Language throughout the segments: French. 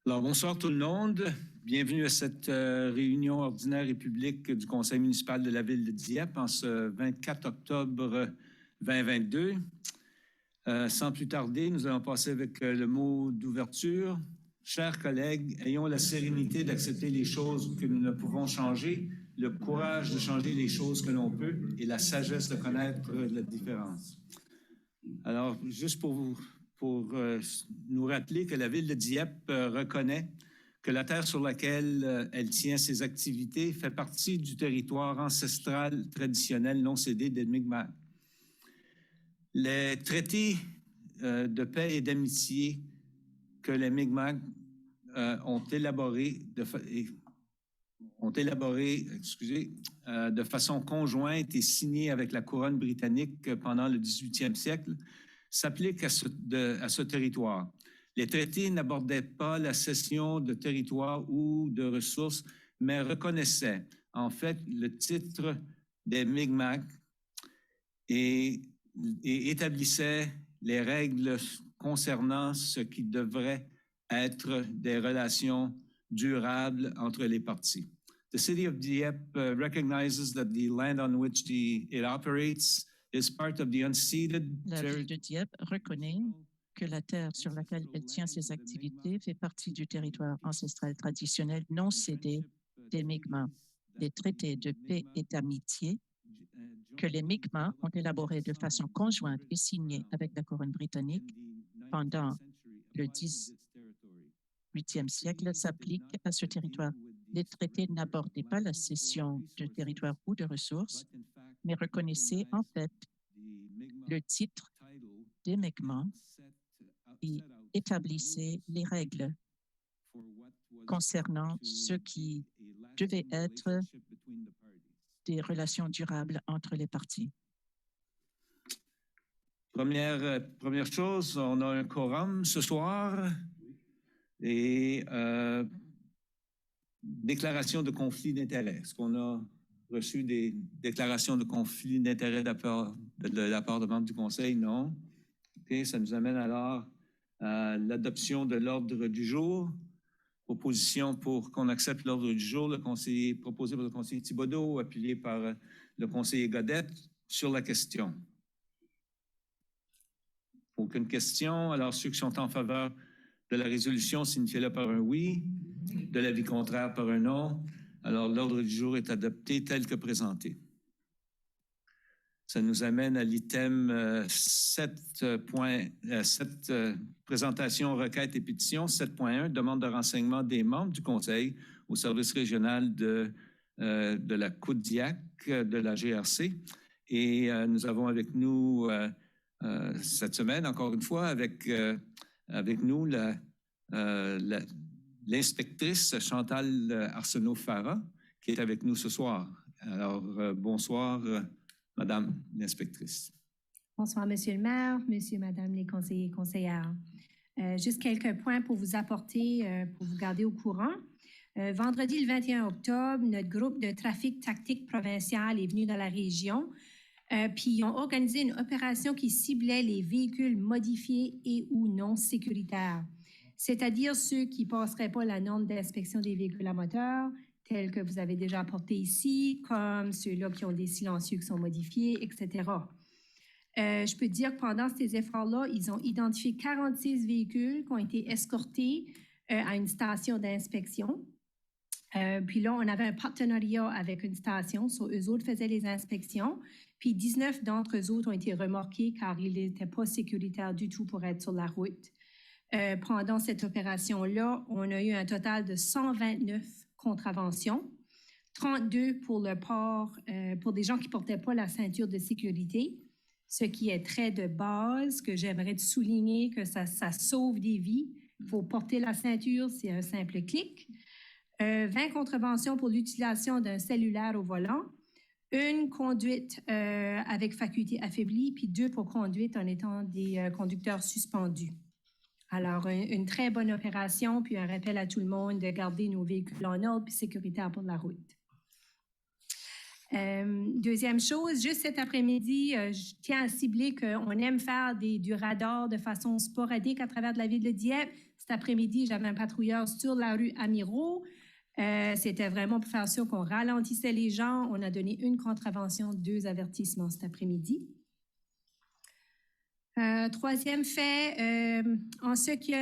Alors, bonsoir tout le monde. Bienvenue à cette réunion ordinaire et publique du Conseil municipal de la Ville de Dieppe en ce 24 octobre 2022. Sans plus tarder, nous allons passer avec le mot d'ouverture. Chers collègues, ayons la sérénité d'accepter les choses que nous ne pouvons changer, le courage de changer les choses que l'on peut et la sagesse de connaître la différence. Alors, juste pour nous rappeler que la Ville de Dieppe reconnaît que la terre sur laquelle elle tient ses activités fait partie du territoire ancestral traditionnel non cédé des Mi'kmaq. Les traités de paix et d'amitié que les Mi'kmaq ont élaborés de façon conjointe et signés avec la couronne britannique pendant le 18e siècle s'appliquent à ce territoire. Les traités n'abordaient pas la cession de territoire ou de ressources, mais reconnaissaient en fait le titre des Mi'kmaq et établissaient les règles concernant ce qui devrait être des relations durables entre les parties. The city of Dieppe recognizes that the land on which it operates is part of the unceded La ville de Dieppe reconnaît que la terre sur laquelle elle tient ses activités fait partie du territoire ancestral traditionnel non cédé des Mi'kmaq. Les traités de paix et d'amitié que les Mi'kmaq ont élaborés de façon conjointe et signés avec la couronne britannique pendant le 18e siècle s'appliquent à ce territoire. Les traités n'abordaient pas la cession de territoire ou de ressources, mais reconnaissaient en fait le titre des Mi'kmaq et établissaient les règles concernant ce qui devait être des relations durables entre les parties. Première chose, on a un quorum ce soir et déclaration de conflit d'intérêts. Est-ce qu'on a reçu des déclarations de conflit d'intérêts de la part de membres du Conseil? Non. Okay, ça nous amène alors à l'adoption de l'ordre du jour. Proposition pour qu'on accepte l'ordre du jour, proposé par le conseiller Thibodeau, appuyé par le conseiller Godette, sur la question. Aucune question. Alors, ceux qui sont en faveur de la résolution, signifiez-le par un oui. De l'avis contraire, par un non. Alors, l'ordre du jour est adopté tel que présenté. Ça nous amène à l'item 7, présentation, requête et pétition. 7.1, demande de renseignement des membres du Conseil au service régional de la Coudiac, de la GRC. Et nous avons avec nous cette semaine, encore une fois, avec nous l'inspectrice Chantal Arsenault-Farah, qui est avec nous ce soir. Alors, bonsoir, Madame l'inspectrice. Bonsoir, Monsieur le maire, Monsieur, Madame les conseillers et conseillères. Juste quelques points pour vous apporter, pour vous garder au courant. Vendredi, le 21 octobre, notre groupe de trafic tactique provincial est venu dans la région, puis ils ont organisé une opération qui ciblait les véhicules modifiés et ou non sécuritaires, c'est-à-dire ceux qui ne passeraient pas la norme d'inspection des véhicules à moteur, tels que vous avez déjà apportés ici, comme ceux-là qui ont des silencieux qui sont modifiés, etc. Je peux dire que pendant ces efforts-là, ils ont identifié 46 véhicules qui ont été escortés à une station d'inspection. Puis là, on avait un partenariat avec une station, eux autres faisaient les inspections, puis 19 d'entre eux autres ont été remorqués car ils n'étaient pas sécuritaires du tout pour être sur la route. Pendant cette opération-là, on a eu un total de 129 contraventions, 32 pour le port, pour des gens qui ne portaient pas la ceinture de sécurité, ce qui est très de base, que j'aimerais souligner que ça sauve des vies. Il faut porter la ceinture, c'est un simple clic. 20 contraventions pour l'utilisation d'un cellulaire au volant, une conduite avec faculté affaiblie, puis 2 pour conduite en étant des conducteurs suspendus. Alors, une très bonne opération, puis un rappel à tout le monde de garder nos véhicules en ordre puis sécuritaires pour la route. Deuxième chose, juste cet après-midi, je tiens à cibler qu'on aime faire du radar de façon sporadique à travers de la ville de Dieppe. Cet après-midi, j'avais un patrouilleur sur la rue Amiraux. C'était vraiment pour faire sûr qu'on ralentissait les gens. On a donné une contravention, 2 avertissements cet après-midi. Troisième fait, en ce qui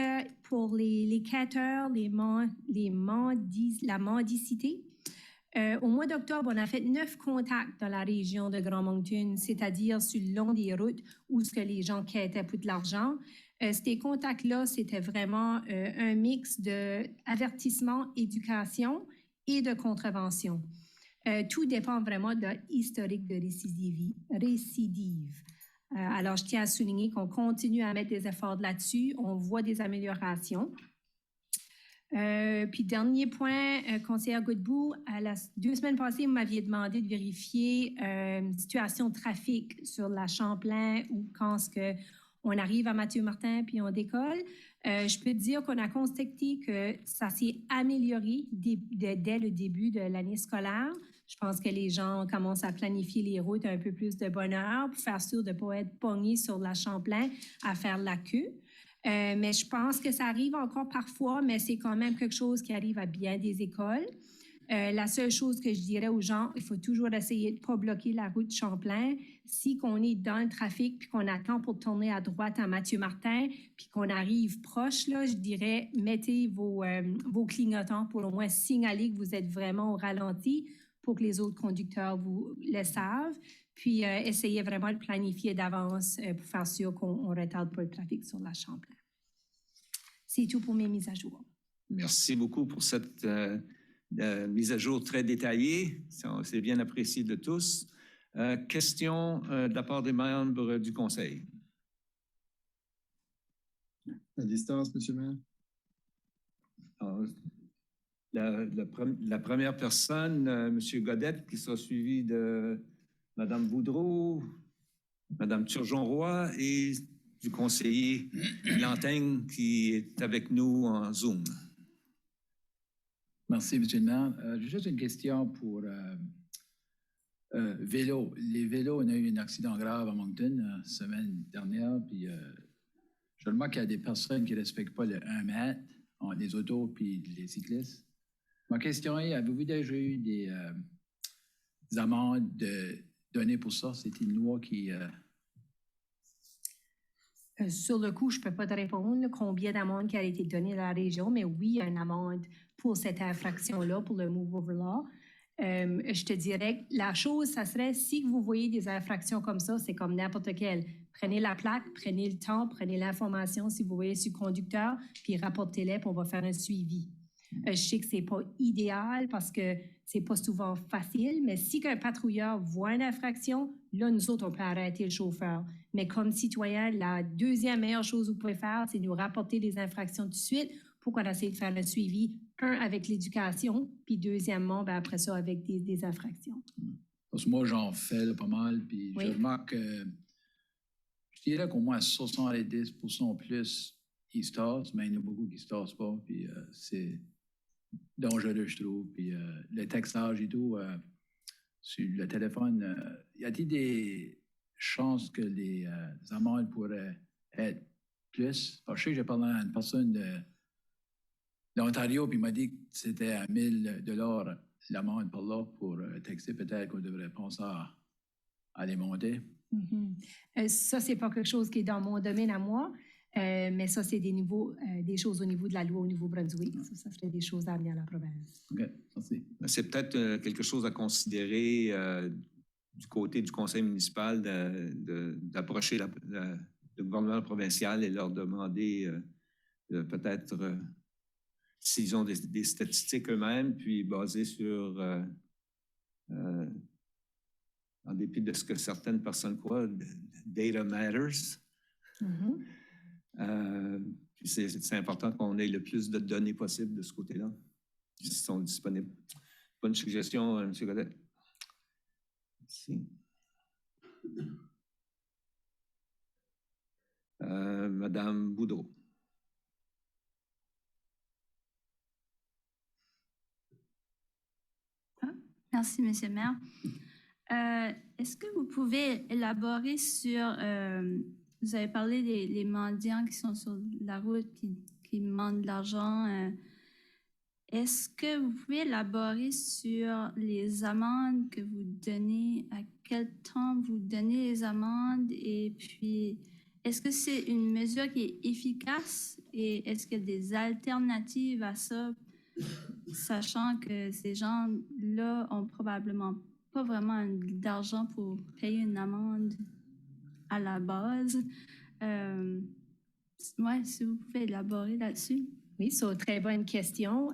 pour les quêteurs, la mendicité, au mois d'octobre, on a fait 9 contacts dans la région de Grand Moncton, c'est-à-dire sur le long des routes où ce que les gens quêtaient pour de l'argent. Ces contacts-là, c'était vraiment un mix d'avertissement, éducation et de contravention. Tout dépend vraiment de l'historique de récidive. Alors, je tiens à souligner qu'on continue à mettre des efforts là-dessus. On voit des améliorations. Puis, dernier point, conseillère Godbout, 2 semaines passées, vous m'aviez demandé de vérifier une situation de trafic sur la Champlain ou quand on arrive à Mathieu-Martin puis on décolle. Je peux te dire qu'on a constaté que ça s'est amélioré dès le début de l'année scolaire. Je pense que les gens commencent à planifier les routes un peu plus de bonne heure pour faire sûr de ne pas être pognés sur la Champlain à faire la queue. Mais je pense que ça arrive encore parfois, mais c'est quand même quelque chose qui arrive à bien des écoles. La seule chose que je dirais aux gens, il faut toujours essayer de ne pas bloquer la route Champlain. Si on est dans le trafic puis qu'on attend pour tourner à droite à Mathieu-Martin puis qu'on arrive proche, là, je dirais, mettez vos clignotants pour au moins signaler que vous êtes vraiment au ralenti pour que les autres conducteurs vous le savent. Puis, essayez vraiment de planifier d'avance pour faire sûr qu'on ne retarde pas le trafic sur la Champlain. C'est tout pour mes mises à jour. Merci beaucoup pour cette mise à jour très détaillée. C'est bien apprécié de tous. Question de la part des membres du Conseil. À distance, M. le maire. Alors, la première personne, M. Godette, qui sera suivi de Mme Boudreau, Mme Turgeon-Roy et du conseiller Lantaigne qui est avec nous en Zoom. Merci, M. le maire. J'ai juste une question pour vélo. Les vélos, on a eu un accident grave à Moncton la semaine dernière, puis je remarque qu'il y a des personnes qui ne respectent pas le 1 mètre entre les autos et les cyclistes. Ma question est, avez-vous déjà eu des amendes données pour ça? C'est une loi qui... Sur le coup, je ne peux pas te répondre combien d'amendes qui a été données dans la région, mais oui, il y a une amende pour cette infraction-là, pour le Move Over Law. Je te dirais que la chose, ça serait, si vous voyez des infractions comme ça, c'est comme n'importe quelle. Prenez la plaque, prenez le temps, prenez l'information si vous voyez sur le conducteur, puis rapportez-les, puis on va faire un suivi. Je sais que ce n'est pas idéal parce que ce n'est pas souvent facile, mais si un patrouilleur voit une infraction, là, nous autres, on peut arrêter le chauffeur. Mais comme citoyen, la deuxième meilleure chose que vous pouvez faire, c'est nous rapporter les infractions tout de suite pour qu'on essaie de faire le suivi, un, avec l'éducation, puis deuxièmement, ben, après ça, avec des infractions. Parce que moi, j'en fais là, pas mal, puis oui. Je remarque que je dirais qu'au moins 70% plus, ils se tassent, mais il y en a beaucoup qui ne se tassent pas, puis c'est dangereux, je trouve. Puis le textage et tout, sur le téléphone, y a-t-il des chances que les amendes pourraient être plus? Parce que je sais que j'ai parlé à une personne d'Ontario, puis il m'a dit que c'était à 1 000 $ l'amende par là pour texter. Peut-être qu'on devrait penser à les monter. Mm-hmm. Ça, c'est pas quelque chose qui est dans mon domaine à moi. Mais ça, c'est des choses au niveau de la loi au Nouveau-Brunswick. Ça serait des choses à amener à la province. OK, merci. C'est peut-être quelque chose à considérer du côté du conseil municipal d'approcher le gouvernement provincial et leur demander peut-être s'ils ont des statistiques eux-mêmes, puis basées sur, en dépit de ce que certaines personnes croient, data matters. Mm-hmm. C'est important qu'on ait le plus de données possibles de ce côté-là, qui sont disponibles. Bonne suggestion, M. Godet. Merci. Madame Boudreau. Merci, M. le maire. Est-ce que vous pouvez élaborer sur, vous avez parlé des mendiants qui sont sur la route, qui demandent de l'argent. Est-ce que vous pouvez élaborer sur les amendes que vous donnez, à quel temps vous donnez les amendes et puis est-ce que c'est une mesure qui est efficace et est-ce qu'il y a des alternatives à ça, sachant que ces gens-là ont probablement pas vraiment d'argent pour payer une amende à la base? Ouais, si vous pouvez élaborer là-dessus. Oui, c'est une très bonne question.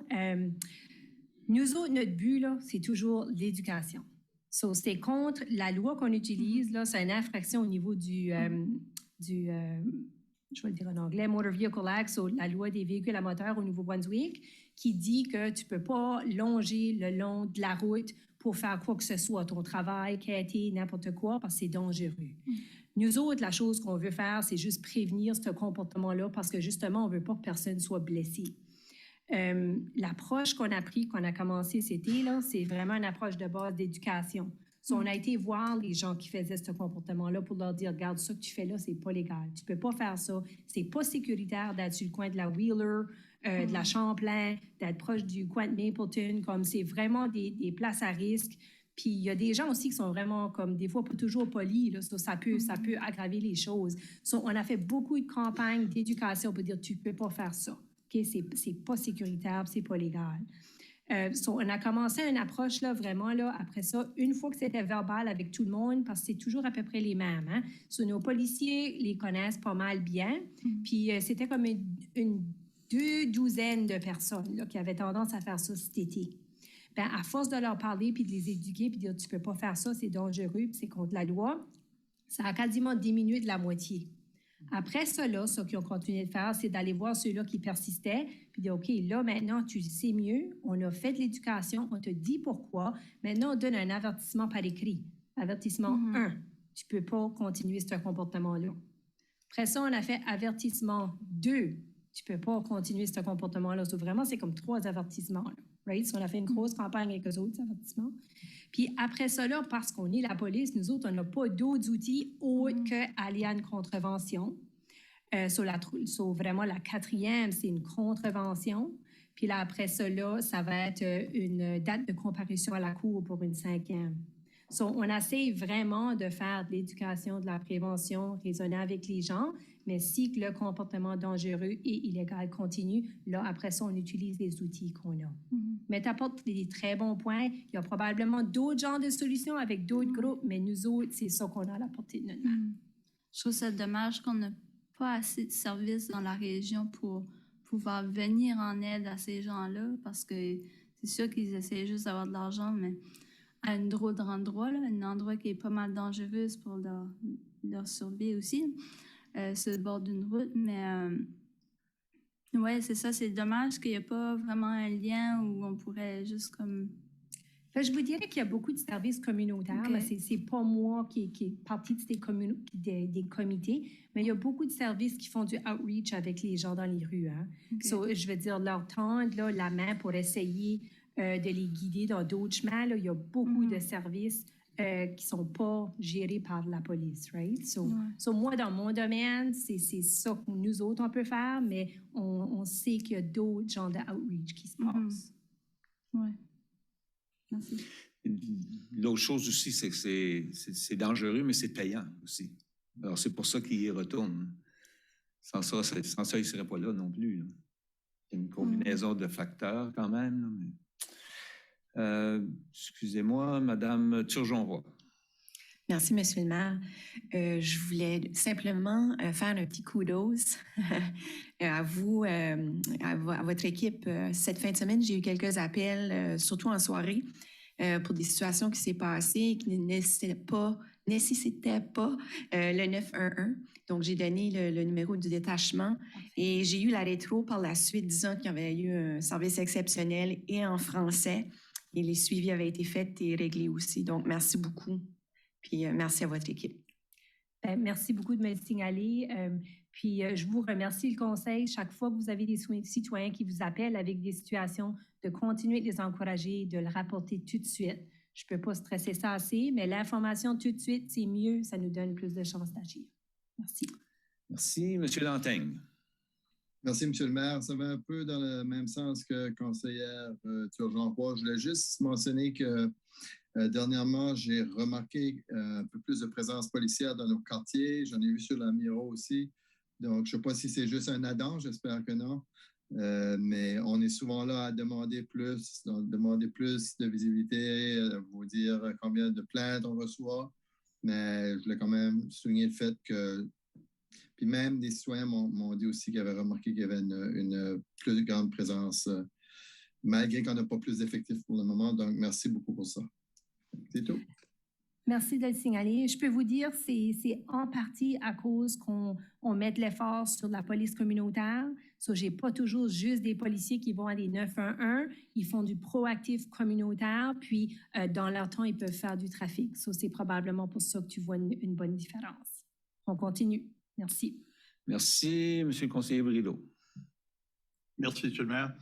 Nous autres, notre but, là, c'est toujours l'éducation. So, c'est contre la loi qu'on utilise, là, c'est une infraction au niveau je vais le dire en anglais, Motor Vehicle Act, so, la loi des véhicules à moteur au Nouveau-Brunswick, qui dit que tu ne peux pas longer le long de la route pour faire quoi que ce soit, ton travail, quêter, n'importe quoi, parce que c'est dangereux. Nous autres, la chose qu'on veut faire, c'est juste prévenir ce comportement-là parce que justement, on ne veut pas que personne soit blessé. L'approche qu'on a prise, qu'on a commencé cet été, là, c'est vraiment une approche de base d'éducation. So, on a été voir les gens qui faisaient ce comportement-là pour leur dire, regarde, ça que tu fais là, c'est pas légal. Tu peux pas faire ça. C'est pas sécuritaire d'être sur le coin de la Wheeler, de la Champlain, d'être proche du coin de Mapleton, comme c'est vraiment des places à risque. Puis il y a des gens aussi qui sont vraiment comme des fois pas toujours polis, là, ça peut aggraver les choses. So, on a fait beaucoup de campagnes d'éducation pour dire tu peux pas faire ça. Okay? C'est pas sécuritaire, c'est pas légal. So, on a commencé une approche là, vraiment là, après ça, une fois que c'était verbal avec tout le monde, parce que c'est toujours à peu près les mêmes. Hein? So, nos policiers les connaissent pas mal bien. Puis c'était comme une 2 douzaines de personnes là, qui avaient tendance à faire ça cet été. Bien, à force de leur parler, puis de les éduquer, puis de dire « tu peux pas faire ça, c'est dangereux, puis c'est contre la loi », ça a quasiment diminué de la moitié. Après ça, là, ce qu'ils ont continué de faire, c'est d'aller voir ceux-là qui persistaient, puis de dire « OK, là, maintenant, tu sais mieux, on a fait de l'éducation, on te dit pourquoi, maintenant, on donne un avertissement par écrit. Avertissement 1, tu peux pas continuer ce comportement-là. Après ça, on a fait avertissement 2, tu peux pas continuer ce comportement-là. So, vraiment, c'est comme 3 avertissements, là. Right? So, on a fait une grosse campagne avec eux autres, avertissements. Puis après ça, là, parce qu'on est la police, nous autres, on n'a pas d'autres outils autres qu'aller à une contravention. Vraiment, la 4e, c'est une contravention. Puis là, après ça, là, ça va être une date de comparution à la cour pour une 5e. So, on essaie vraiment de faire de l'éducation, de la prévention, raisonner avec les gens, mais si le comportement dangereux et illégal continue, là, après ça, on utilise les outils qu'on a. Mais tu apportes des très bons points. Il y a probablement d'autres genres de solutions avec d'autres groupes, mais nous autres, c'est ça qu'on a à la portée de notre main. Je trouve ça dommage qu'on n'a pas assez de services dans la région pour pouvoir venir en aide à ces gens-là, parce que c'est sûr qu'ils essaient juste d'avoir de l'argent, mais à un drôle d'endroit, un endroit qui est pas mal dangereux pour leur survie aussi, sur le bord d'une route. Mais ouais, c'est ça, c'est dommage qu'il n'y ait pas vraiment un lien où on pourrait juste comme... Je vous dirais qu'il y a beaucoup de services communautaires. Okay. Ce n'est pas moi qui est partie de des comités, mais il y a beaucoup de services qui font du outreach avec les gens dans les rues. Hein. Okay. So, je veux dire, leur tendre là, la main pour essayer de les guider dans d'autres chemins. Là. Il y a beaucoup de services qui ne sont pas gérés par la police, right? So, moi, dans mon domaine, c'est ça que nous autres, on peut faire, mais on sait qu'il y a d'autres genres de outreach qui se passent. Oui. Merci. L'autre chose aussi, c'est que c'est dangereux, mais c'est payant aussi. Alors, c'est pour ça qu'ils y retournent. Sans ça, ils ne seraient pas là non plus. Là. Il y a une combinaison de facteurs quand même. Là, mais... excusez-moi, Madame Turgeon-Roy. Merci, Monsieur le maire. Je voulais simplement faire un petit kudos à vous, à votre équipe. Cette fin de semaine, j'ai eu quelques appels, surtout en soirée, pour des situations qui s'est passées et qui ne nécessitaient pas le 911. Donc, j'ai donné le numéro du détachement et j'ai eu la rétro par la suite disant qu'il y avait eu un service exceptionnel et en français. Et les suivis avaient été faits et réglés aussi. Donc, merci beaucoup. Puis, merci à votre équipe. Merci beaucoup de me le signaler. Puis, je vous remercie le conseil. Chaque fois que vous avez des citoyens qui vous appellent avec des situations, de continuer de les encourager, de le rapporter tout de suite. Je ne peux pas stresser ça assez, mais l'information tout de suite, c'est mieux. Ça nous donne plus de chances d'agir. Merci. Merci. Monsieur Lantaigne. Merci, M. le maire. Ça va un peu dans le même sens que conseillère Turgeon-Roy. Je voulais juste mentionner que dernièrement, j'ai remarqué un peu plus de présence policière dans nos quartiers. J'en ai vu sur la Miro aussi. Donc, je ne sais pas si c'est juste un addon, j'espère que non. Mais on est souvent là à demander plus de visibilité, vous dire combien de plaintes on reçoit. Mais je voulais quand même souligner le fait que puis même des citoyens m'ont dit aussi qu'ils avaient remarqué qu'il y avait une plus grande présence, malgré qu'on n'a pas plus d'effectifs pour le moment. Donc, merci beaucoup pour ça. C'est tout. Merci de le signaler. Je peux vous dire que c'est en partie à cause qu'on met de l'effort sur la police communautaire. So, je n'ai pas toujours juste des policiers qui vont à des 911. Ils font du proactif communautaire, puis dans leur temps, ils peuvent faire du trafic. So, c'est probablement pour ça que tu vois une bonne différence. On continue. Merci. Merci, Monsieur le conseiller Brideau. Merci, M. le maire.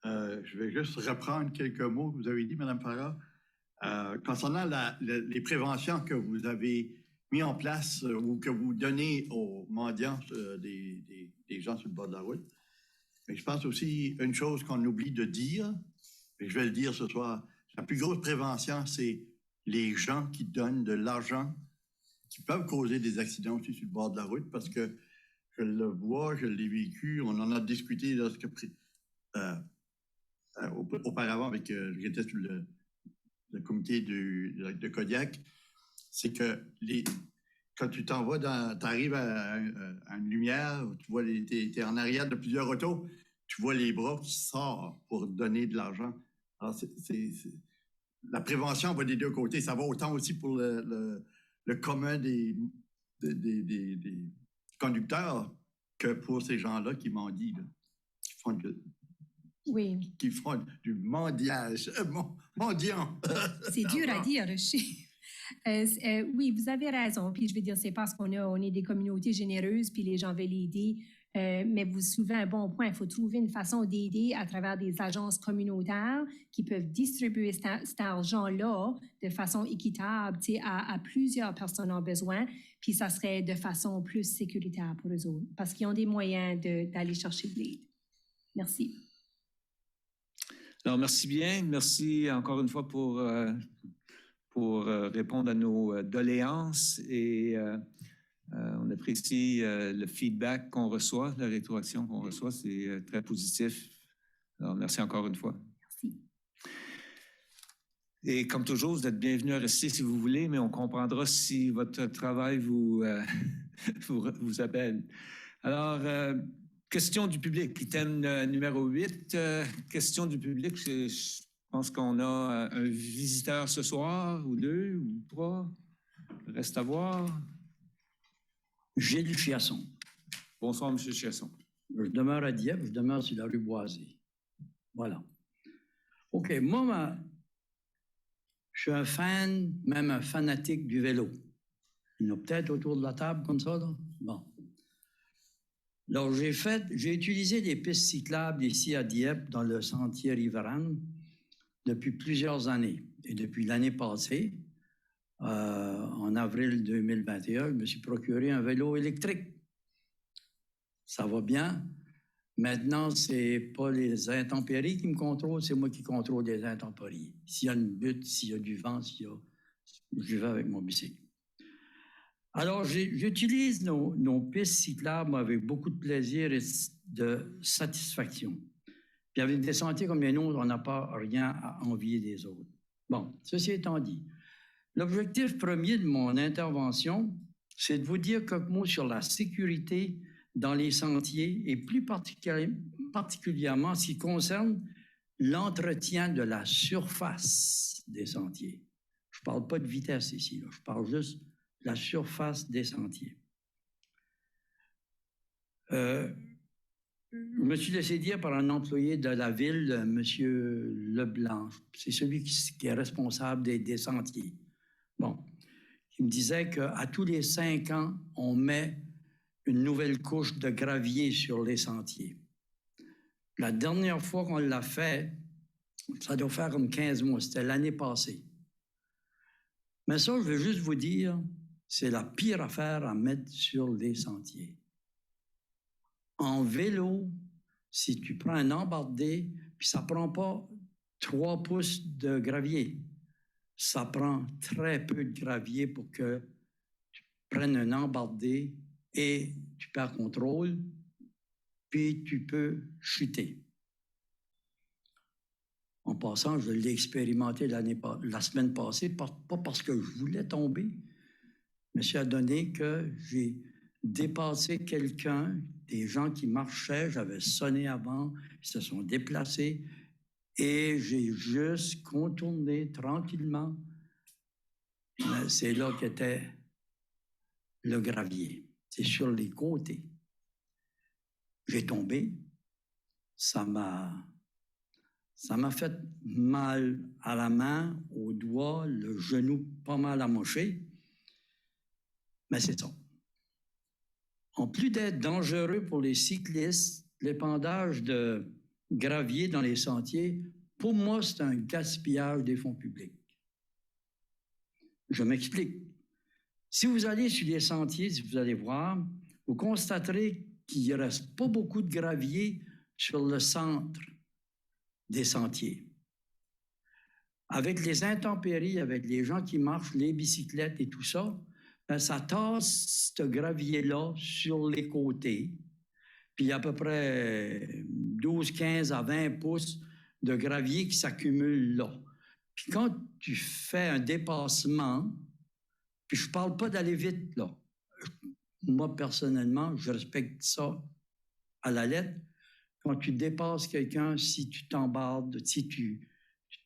Je vais juste reprendre quelques mots que vous avez dit, Mme Farah. Concernant les préventions que vous avez mises en place ou que vous donnez aux mendiants des gens sur le bord de la route. Mais je pense aussi une chose qu'on oublie de dire, et je vais le dire ce soir, la plus grosse prévention, c'est les gens qui donnent de l'argent qui peuvent causer des accidents aussi sur le bord de la route, parce que je le vois, je l'ai vécu, on en a discuté auparavant avec, j'étais sur le comité de Kodiak, c'est que quand tu t'en vas, tu arrives à une lumière, tu vois, tu es en arrière de plusieurs autos, tu vois les bras qui sortent pour donner de l'argent. Alors, la prévention va des deux côtés. Ça va autant aussi pour le commun des conducteurs que pour ces gens-là qui mendient, là, qui font du mendiage. Mendiant. C'est dur à dire. Oui, vous avez raison. Puis je veux dire, c'est parce qu'on est des communautés généreuses, puis les gens veulent aider. Mais vous soulevez un bon point. Il faut trouver une façon d'aider à travers des agences communautaires qui peuvent distribuer cet argent-là de façon équitable à plusieurs personnes en besoin. Puis ça serait de façon plus sécuritaire pour eux autres parce qu'ils ont des moyens d'aller chercher de l'aide. Merci. Alors, merci bien. Merci encore une fois pour répondre à nos doléances et on apprécie le feedback qu'on reçoit, la rétroaction qu'on reçoit. C'est très positif. Alors, merci encore une fois. Merci. Et comme toujours, vous êtes bienvenus à rester si vous voulez, mais on comprendra si votre travail vous appelle. Alors, question du public, item numéro 8. Question du public, je pense qu'on a un visiteur ce soir, ou deux, ou trois. Reste à voir. Gilles Chiasson. Bonsoir, M. Chiasson. Je demeure à Dieppe, je demeure sur la rue Boisée. Voilà. OK, moi, je suis un fan, même un fanatique du vélo. Il y en a peut-être autour de la table comme ça, là? Bon. Alors, j'ai utilisé des pistes cyclables ici à Dieppe, dans le sentier Riverane, depuis plusieurs années. Et depuis l'année passée, en avril 2021, je me suis procuré un vélo électrique. Ça va bien. Maintenant, ce n'est pas les intempéries qui me contrôlent, c'est moi qui contrôle les intempéries. S'il y a une butte, s'il y a du vent, je vais avec mon bicycle. Alors, j'utilise nos pistes cyclables avec beaucoup de plaisir et de satisfaction. Puis avec des sentiers comme les nôtres, on n'a pas rien à envier des autres. Bon, ceci étant dit, l'objectif premier de mon intervention, c'est de vous dire quelques mots sur la sécurité dans les sentiers et plus particulièrement ce qui concerne l'entretien de la surface des sentiers. Je ne parle pas de vitesse ici, là. Je parle juste de la surface des sentiers. Je me suis laissé dire par un employé de la ville, M. Leblanc, c'est celui qui est responsable des sentiers. Bon, il me disait qu'à tous les 5 ans, on met une nouvelle couche de gravier sur les sentiers. La dernière fois qu'on l'a fait, ça doit faire comme 15 mois, c'était l'année passée. Mais ça, je veux juste vous dire, c'est la pire affaire à mettre sur les sentiers. En vélo, si tu prends un embardé, puis ça ne prend pas 3 pouces de gravier, ça prend très peu de gravier pour que tu prennes un embardé et tu perds contrôle, puis tu peux chuter. En passant, je l'ai expérimenté la semaine passée, pas parce que je voulais tomber, mais ça a donné que j'ai dépassé quelqu'un, des gens qui marchaient, j'avais sonné avant, ils se sont déplacés et j'ai juste contourné tranquillement. C'est là qu'était le gravier. C'est sur les côtés. J'ai tombé. Ça m'a fait mal à la main, aux doigts, le genou pas mal amoché. Mais c'est ça. En plus d'être dangereux pour les cyclistes, l'épandage de gravier dans les sentiers, pour moi, c'est un gaspillage des fonds publics. Je m'explique. Si vous allez sur les sentiers, si vous allez voir, vous constaterez qu'il ne reste pas beaucoup de gravier sur le centre des sentiers. Avec les intempéries, avec les gens qui marchent, les bicyclettes et tout ça, ben, ça tasse ce gravier-là sur les côtés. Puis il y a à peu près 12, 15 à 20 pouces de gravier qui s'accumulent là. Puis quand tu fais un dépassement, puis je ne parle pas d'aller vite, là. Moi, personnellement, je respecte ça à la lettre. Quand tu dépasses quelqu'un, si tu t'embardes, si tu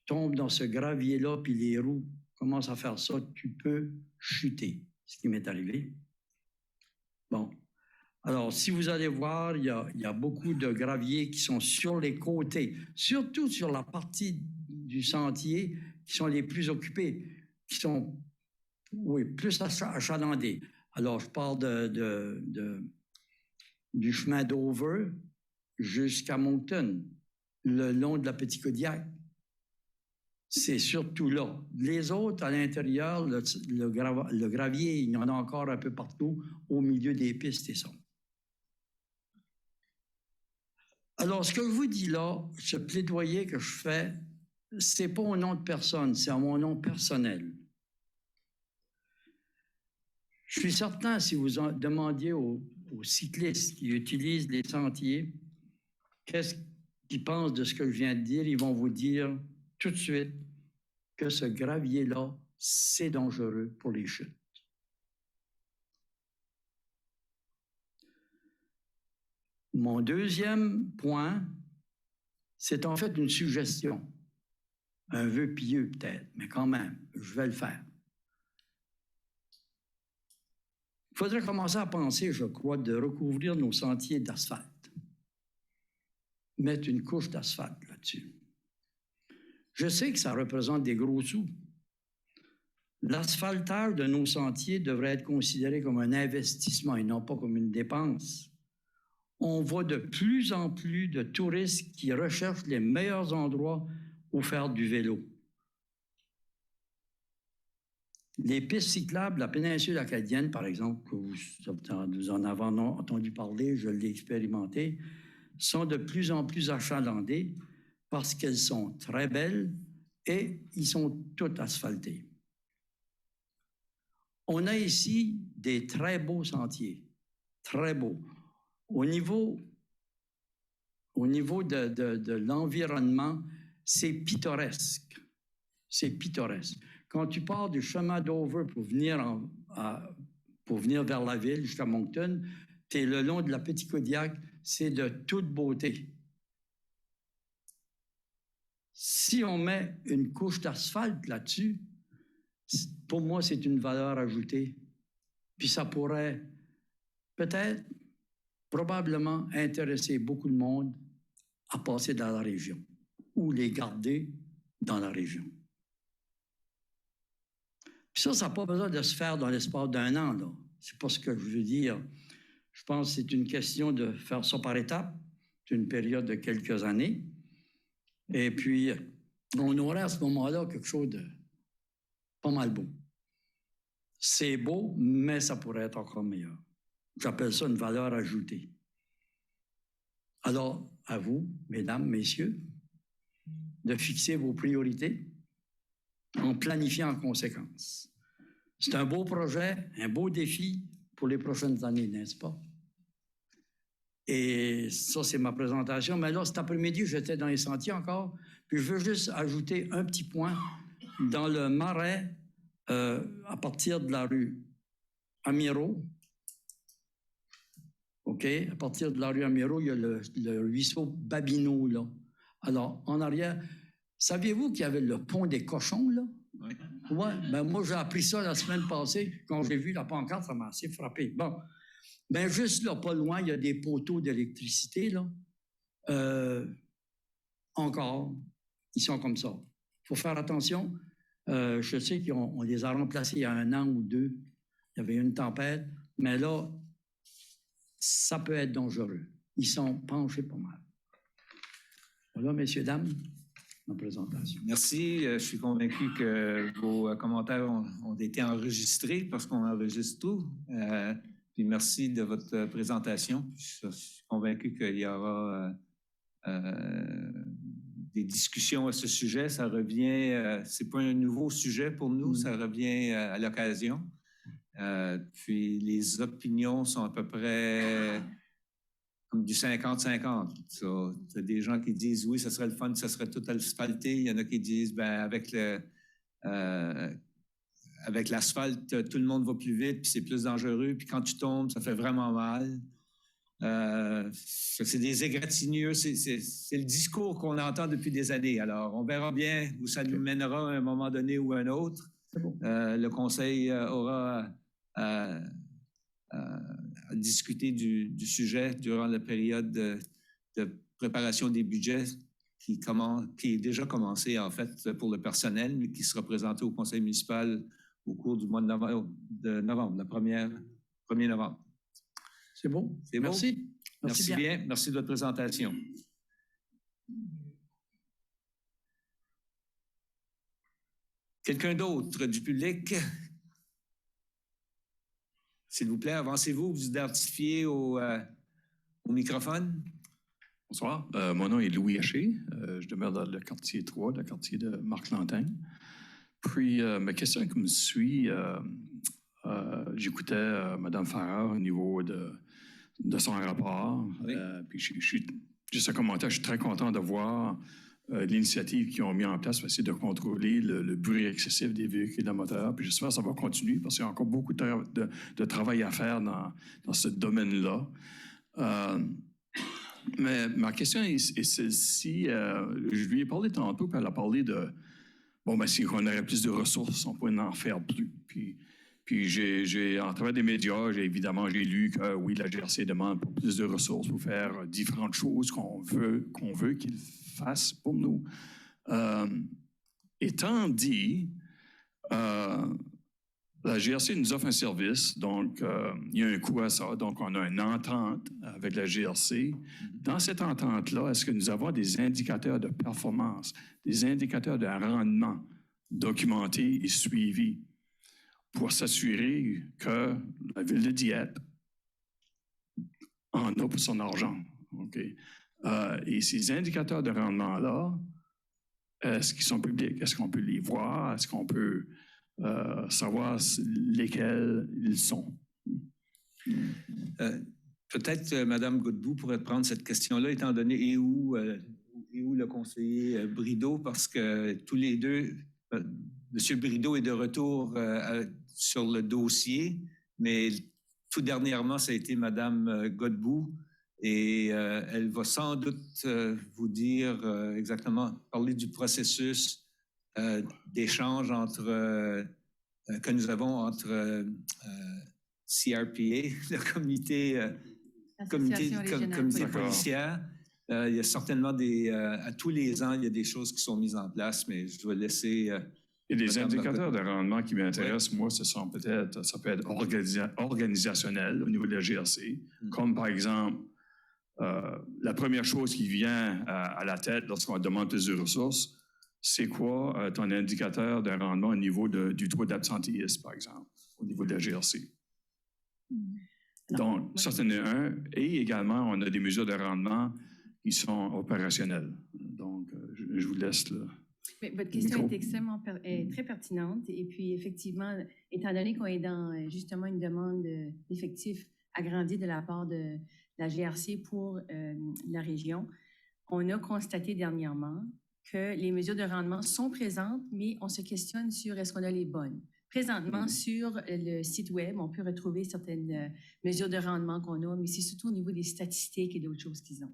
tombes dans ce gravier-là, puis les roues commencent à faire ça, tu peux chuter, ce qui m'est arrivé. Bon. Alors, si vous allez voir, il y a beaucoup de graviers qui sont sur les côtés, surtout sur la partie du sentier qui sont les plus occupés, qui sont, oui, plus achalandés. Alors, je parle du chemin d'Over jusqu'à Moncton, le long de la Petite-Kodiak. C'est surtout là. Les autres, à l'intérieur, le gravier, il y en a encore un peu partout, au milieu des pistes et ça. Alors, ce que je vous dis là, ce plaidoyer que je fais, c'est pas au nom de personne, c'est à mon nom personnel. Je suis certain, si vous demandiez aux cyclistes qui utilisent les sentiers, qu'est-ce qu'ils pensent de ce que je viens de dire, ils vont vous dire tout de suite que ce gravier-là, c'est dangereux pour les chutes. Mon deuxième point, c'est en fait une suggestion, un vœu pieux peut-être, mais quand même, je vais le faire. Il faudrait commencer à penser, je crois, de recouvrir nos sentiers d'asphalte. Mettre une couche d'asphalte là-dessus. Je sais que ça représente des gros sous. L'asphaltage de nos sentiers devrait être considéré comme un investissement et non pas comme une dépense. On voit de plus en plus de touristes qui recherchent les meilleurs endroits où faire du vélo. Les pistes cyclables de la péninsule acadienne, par exemple, que vous en avez entendu parler, je l'ai expérimenté, sont de plus en plus achalandées parce qu'elles sont très belles et ils sont toutes asphaltées. On a ici des très beaux sentiers, très beaux. Au niveau de l'environnement, c'est pittoresque. C'est pittoresque. Quand tu pars du chemin d'Over pour venir vers la ville, jusqu'à Moncton, tu es le long de la Petite-Kodiak, c'est de toute beauté. Si on met une couche d'asphalte là-dessus, pour moi, c'est une valeur ajoutée. Puis ça pourrait peut-être, probablement intéresser beaucoup de monde à passer dans la région ou les garder dans la région. Puis ça n'a pas besoin de se faire dans l'espace d'un an, là. C'est pas ce que je veux dire. Je pense que c'est une question de faire ça par étapes, d'une période de quelques années. Et puis, on aurait à ce moment-là quelque chose de pas mal beau. C'est beau, mais ça pourrait être encore meilleur. J'appelle ça une valeur ajoutée. Alors, à vous, mesdames, messieurs, de fixer vos priorités en planifiant en conséquence. C'est un beau projet, un beau défi pour les prochaines années, n'est-ce pas? Et ça, c'est ma présentation. Mais là, cet après-midi, j'étais dans les sentiers encore. Puis je veux juste ajouter un petit point. Dans le Marais, à partir de la rue Amiro, OK? À partir de la rue Amiro, il y a le ruisseau Babineau, là. Alors, en arrière, saviez-vous qu'il y avait le pont des cochons, là? Oui. Ouais, ben moi, j'ai appris ça la semaine passée. Quand j'ai vu la pancarte, ça m'a assez frappé. Bon. Ben juste là, pas loin, il y a des poteaux d'électricité, là. Encore, ils sont comme ça. Il faut faire attention. Je sais qu'on les a remplacés il y a 1 an ou 2. Il y avait une tempête. Mais là, ça peut être dangereux. Ils sont penchés pas mal. Voilà, messieurs, dames, ma présentation. Merci. Je suis convaincu que vos commentaires ont été enregistrés parce qu'on enregistre tout. Puis merci de votre présentation. Je suis convaincu qu'il y aura des discussions à ce sujet. Ça revient, c'est pas un nouveau sujet pour nous, ça revient à l'occasion. Puis les opinions sont à peu près comme du 50-50. Il y a des gens qui disent oui, ça serait le fun, ça serait tout asphalté. Il y en a qui disent ben avec l'asphalte, tout le monde va plus vite, puis c'est plus dangereux, puis quand tu tombes, ça fait vraiment mal. C'est des égratignures, c'est le discours qu'on entend depuis des années. Alors, on verra bien où ça nous mènera à un moment donné ou à un autre. Le Conseil aura à discuter du sujet durant la période de préparation des budgets qui est déjà commencée, en fait, pour le personnel, mais qui sera présenté au Conseil municipal au cours du mois de novembre, le 1er novembre. C'est bon? C'est bon? Merci. Merci bien. Merci de votre présentation. Quelqu'un d'autre du public? S'il vous plaît, avancez-vous, vous identifiez au microphone. Bonsoir. Mon nom est Louis Haché. Je demeure dans le quartier 3, le quartier de Marc-Lantagne. Puis, ma question comme suit. J'écoutais Mme Farrar au niveau de son rapport. Oui. Puis, juste un commentaire, je suis très content de voir l'initiative qu'ils ont mis en place pour essayer de contrôler le bruit excessif des véhicules à moteur. Puis, j'espère que ça va continuer parce qu'il y a encore beaucoup de travail à faire dans ce domaine-là. Mais ma question est celle-ci. Je lui ai parlé tantôt, puis elle a parlé de bon, ben, si on aurait plus de ressources, on pourrait en faire plus. Puis j'ai, en travers des médias, j'ai lu que oui, la GRC demande pour plus de ressources pour faire différentes choses qu'on veut qu'ils fassent pour nous. Étant dit, la GRC nous offre un service, donc il y a un coût à ça. Donc, on a une entente avec la GRC. Dans cette entente-là, est-ce que nous avons des indicateurs de performance, des indicateurs de rendement documentés et suivis pour s'assurer que la ville de Dieppe en a pour son argent? Okay. Et ces indicateurs de rendement-là, est-ce qu'ils sont publics? Est-ce qu'on peut les voir? Est-ce qu'on peut savoir lesquels ils sont? Peut-être Mme Godbout pourrait prendre cette question-là, étant donné et où le conseiller Brideau, parce que tous les deux, M. Brideau est de retour sur le dossier, mais tout dernièrement, ça a été Mme Godbout, et elle va sans doute vous dire exactement, parler du processus d'échange que nous avons entre CRPA, le comité policière. Il y a certainement à tous les ans, il y a des choses qui sont mises en place, mais je vais laisser... Et des indicateurs de rendement qui m'intéressent, moi, ça peut être organisationnel au niveau de la GRC, comme par exemple, la première chose qui vient à la tête lorsqu'on demande plus de ressources, c'est quoi ton indicateur de rendement au niveau du taux d'absentéisme, par exemple, au niveau de la GRC? Donc, ça, c'en est un. Et également, on a des mesures de rendement qui sont opérationnelles. Donc, je vous laisse là. Mais votre question est extrêmement très pertinente. Et puis, effectivement, étant donné qu'on est dans justement une demande d'effectifs agrandie de la part de la GRC pour la région, on a constaté dernièrement que les mesures de rendement sont présentes, mais on se questionne sur est-ce qu'on a les bonnes. Présentement, sur le site Web, on peut retrouver certaines mesures de rendement qu'on a, mais c'est surtout au niveau des statistiques et d'autres choses qu'ils ont.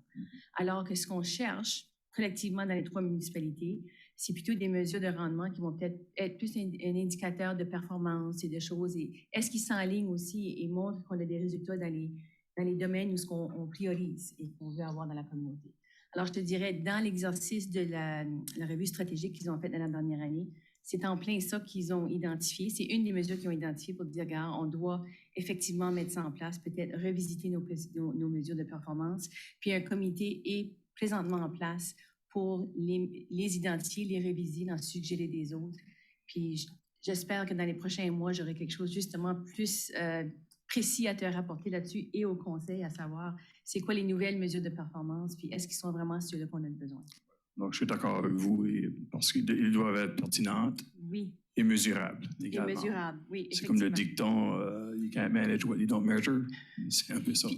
Alors que ce qu'on cherche collectivement dans les 3 municipalités, c'est plutôt des mesures de rendement qui vont peut-être être plus un indicateur de performance et de choses. Et est-ce qu'ils s'enlignent aussi et montrent qu'on a des résultats dans les domaines où ce qu'on priorise et qu'on veut avoir dans la communauté. Alors, je te dirais, dans l'exercice de la revue stratégique qu'ils ont faite dans la dernière année, c'est en plein ça qu'ils ont identifié. C'est une des mesures qu'ils ont identifiées pour dire, regarde, on doit effectivement mettre ça en place, peut-être revisiter nos mesures de performance. Puis un comité est présentement en place pour les identifier, les réviser, en suggérer des autres. Puis j'espère que dans les prochains mois, j'aurai quelque chose justement plus précis à te rapporter là-dessus et au conseil, à savoir c'est quoi les nouvelles mesures de performance, puis est-ce qu'ils sont vraiment ceux-là qu'on a besoin. Donc, je suis d'accord avec vous parce qu'ils doivent être pertinentes et mesurables également. Et mesurables, oui, c'est comme le dicton you can't manage what you don't measure. C'est un peu ça.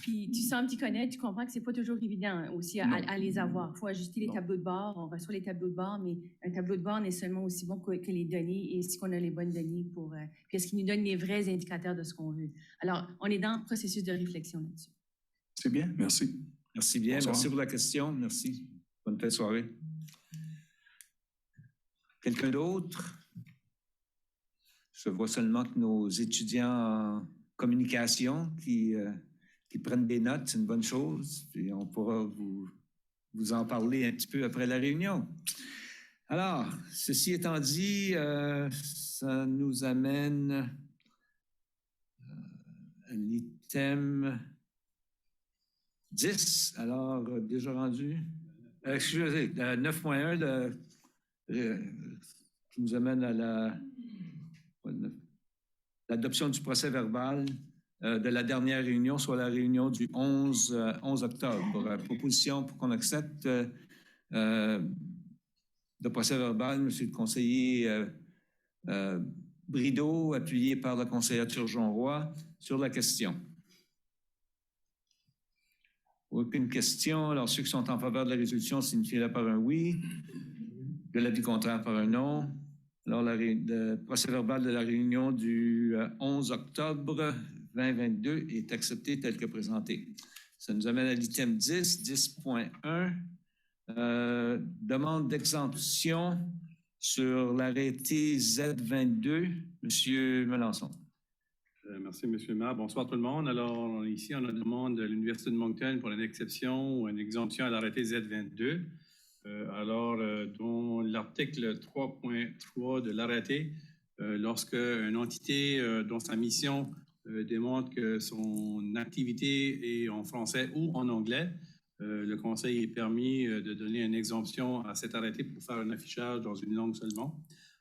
Puis tu sens, tu connais, tu comprends que c'est pas toujours évident aussi à les avoir. Il faut ajuster les tableaux de bord. On reçoit les tableaux de bord, mais un tableau de bord n'est seulement aussi bon que les données et si on a les bonnes données pour... puis est-ce qu'il nous donne les vrais indicateurs de ce qu'on veut. Alors, on est dans le processus de réflexion là-dessus. C'est bien, merci. Merci bien. Bonsoir. Merci pour la question. Merci. Bonne fin de soirée. Quelqu'un d'autre? Je vois seulement que nos étudiants en communication qui prennent des notes, c'est une bonne chose. Puis on pourra vous en parler un petit peu après la réunion. Alors, ceci étant dit, ça nous amène à l'item 10. Alors, déjà rendu... excusez, 9.1, qui nous amène à l'adoption du procès verbal de la dernière réunion, soit la réunion du 11 octobre. Proposition pour qu'on accepte le procès verbal, Monsieur le conseiller Brideau, appuyé par la conseillère Turgeon-Roy, sur la question. Aucune question. Alors, ceux qui sont en faveur de la résolution signifient-le par un oui. De l'avis contraire par un non. Alors, le procès verbal de la réunion du 11 octobre 2022 est accepté tel que présenté. Ça nous amène à l'item 10, 10.1. Demande d'exemption sur l'arrêté Z22. Monsieur Melançon. Merci, M. le maire. Bonsoir tout le monde. Alors, ici, on a demande de l'Université de Moncton pour une exception ou une exemption à l'arrêté Z22. Dont l'article 3.3 de l'arrêté, lorsque une entité dont sa mission démontre que son activité est en français ou en anglais, le Conseil est permis de donner une exemption à cet arrêté pour faire un affichage dans une langue seulement.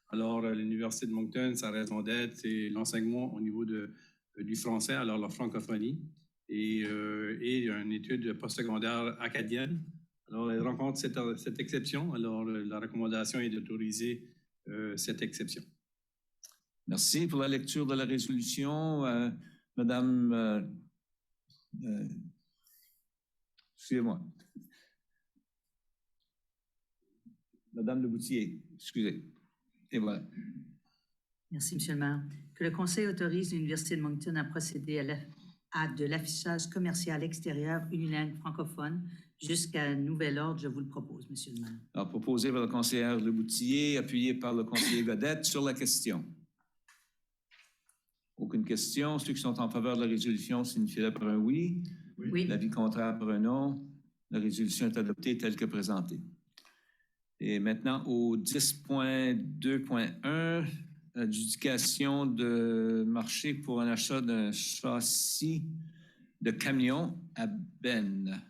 Alors, l'Université de Moncton, sa raison d'être, c'est l'enseignement au niveau du français, alors la francophonie, et une étude postsecondaire acadienne. Alors, elle rencontre cette exception. Alors, la recommandation est d'autoriser cette exception. Merci pour la lecture de la résolution. Madame, excusez-moi. Madame Leboutillier, excusez. Et voilà. Merci, M. le maire. Que le Conseil autorise l'Université de Moncton à procéder à de l'affichage commercial extérieur unilingue francophone jusqu'à nouvel ordre, je vous le propose, M. le maire. Alors, proposé par le conseiller Leboutillier, appuyé par le conseiller Godette sur la question. Aucune question. Ceux qui sont en faveur de la résolution signifient par un oui. Oui. L'avis contraire par un non. La résolution est adoptée telle que présentée. Et maintenant, au 10.2.1, adjudication de marché pour un achat d'un châssis de camion à Ben.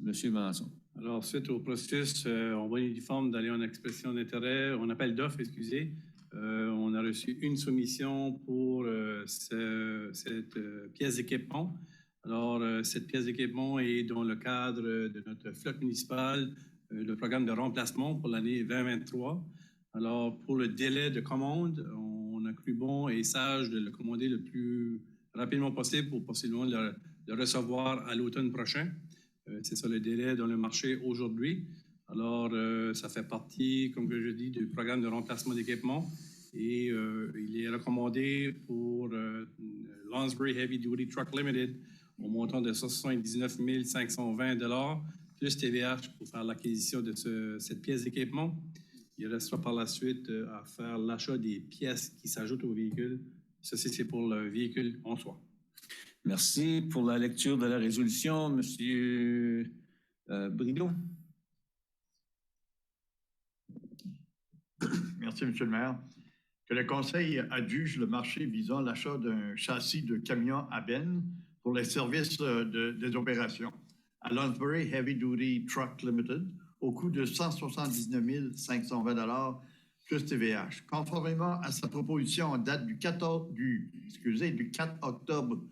Monsieur Melançon. Alors, suite au processus, on voit uniforme d'aller en expression d'intérêt, on appelle d'offre, excusez. On a reçu une soumission pour cette pièce d'équipement. Alors, cette pièce d'équipement est dans le cadre de notre flotte municipale, le programme de remplacement pour l'année 2023. Alors, pour le délai de commande, on a cru bon et sage de le commander le plus rapidement possible pour possiblement le recevoir à l'automne prochain. C'est ça le délai dans le marché aujourd'hui. Alors, ça fait partie, comme je dis, du programme de remplacement d'équipement et il est recommandé pour Lonsbury Heavy Duty Truck Limited au montant de 79 520 $ plus TVH pour faire l'acquisition de cette pièce d'équipement. Il restera par la suite à faire l'achat des pièces qui s'ajoutent au véhicule. Ceci, c'est pour le véhicule en soi. Merci pour la lecture de la résolution. Monsieur Brideau. Merci, Monsieur le maire. Que le Conseil adjuge le marché visant l'achat d'un châssis de camion à benne pour les services des opérations à Lonsbury Heavy Duty Truck Limited au coût de 179 520 $ plus TVH. Conformément à sa proposition en date du 4 octobre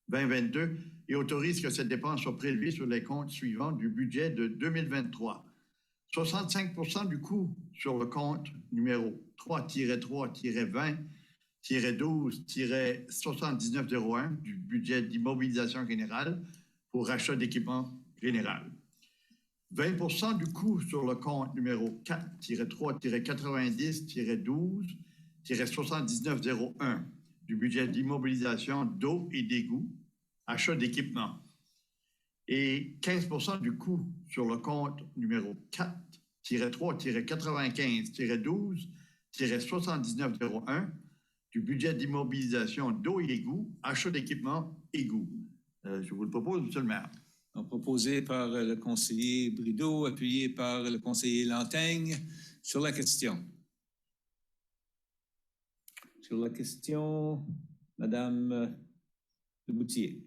2022 et autorise que cette dépense soit prélevée sur les comptes suivants du budget de 2023. 65 % du coût sur le compte numéro 3-3-20-12-7901 du budget d'immobilisation générale pour achat d'équipement général. 20 % du coût sur le compte numéro 4-3-90-12-7901 du budget d'immobilisation d'eau et d'égout, achat d'équipement. Et 15 % du coût sur le compte numéro 4-3-95-12-7901 du budget d'immobilisation d'eau et égout, achat d'équipement égout. Je vous le propose, Monsieur le maire. Donc, proposé par le conseiller Brideau, appuyé par le conseiller Lanteigne. Sur la question. Sur la question, Madame Leboutier.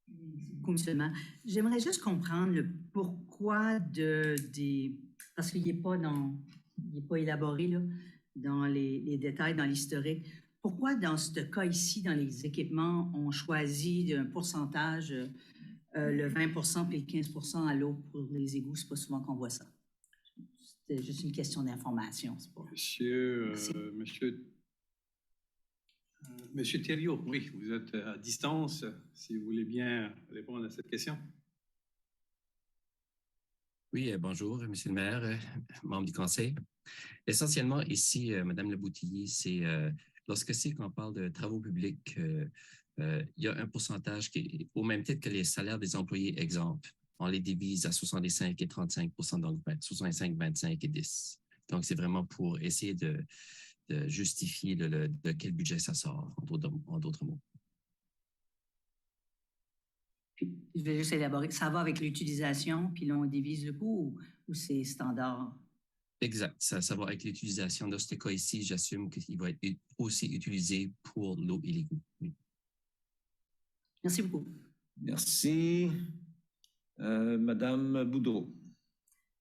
Beaucoup, Monsieur le maire. J'aimerais juste comprendre le pourquoi parce qu'il n'est pas élaboré là, dans les détails, dans l'historique. Pourquoi, dans ce cas ici, dans les équipements, on choisit un pourcentage, le 20 % puis le 15 % à l'eau pour les égouts? C'est pas souvent qu'on voit ça. C'était juste une question d'information. Monsieur Thériault, oui, vous êtes à distance, si vous voulez bien répondre à cette question. Oui, bonjour, Monsieur le maire, membre du conseil. Essentiellement, ici, Madame Leboutillier, c'est lorsque c'est qu'on parle de travaux publics, il y a un pourcentage qui est au même titre que les salaires des employés exempts. On les divise à 65 et 35 %, donc 65, 25 et 10. Donc, c'est vraiment pour essayer de justifier de quel budget ça sort, en d'autres mots. Puis, je vais juste élaborer. Ça va avec l'utilisation, puis là, on divise le coût ou c'est standard? Exact. Ça va avec l'utilisation. Dans ce cas ici, j'assume qu'il va être aussi utilisé pour l'eau et l'égout. Oui. Merci beaucoup. Merci. Madame Boudreau.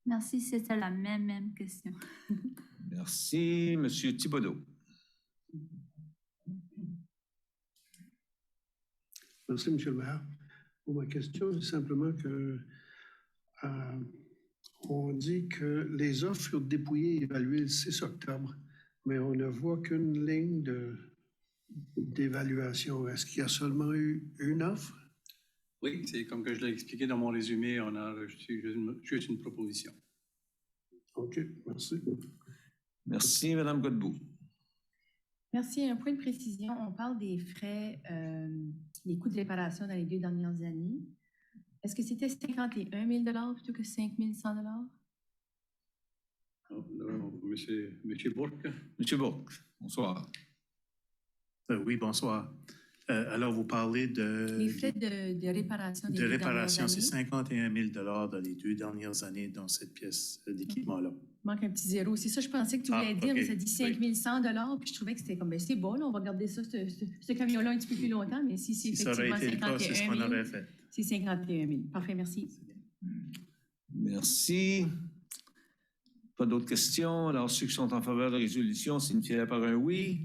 Merci, c'était la même question. Merci. Monsieur Thibodeau. Merci, Monsieur le maire. Bon, ma question, c'est simplement que on dit que les offres furent dépouillées et évaluées le 6 octobre, mais on ne voit qu'une ligne d'évaluation. Est-ce qu'il y a seulement eu une offre? Oui, c'est comme que je l'ai expliqué dans mon résumé, on a reçu juste une proposition. OK, merci. Merci, Madame Godbout. Merci. Un point de précision, on parle des frais, les coûts de réparation dans les 2 dernières années. Est-ce que c'était 51 000 $ plutôt que 5 100 $? Monsieur Bourque. Monsieur Bourque, bonsoir. Oui, bonsoir. Alors, vous parlez de... Les frais de réparation des 2 réparation, dernières c'est années. 51 000 $ dans les 2 dernières années dans cette pièce d'équipement-là. Il manque un petit zéro. C'est ça, je pensais que tu voulais dire, mais ça dit 5 100 $, puis je trouvais que c'était comme, ben, c'est bon, là, on va garder ça, ce camion-là un petit peu plus longtemps, mais si c'est Si ça aurait effectivement été le cas, c'est ce 51 qu'on 000, aurait fait. c'est 51 000. Parfait, merci. Merci. Pas d'autres questions. Alors, ceux qui sont en faveur de la résolution signifient par un oui.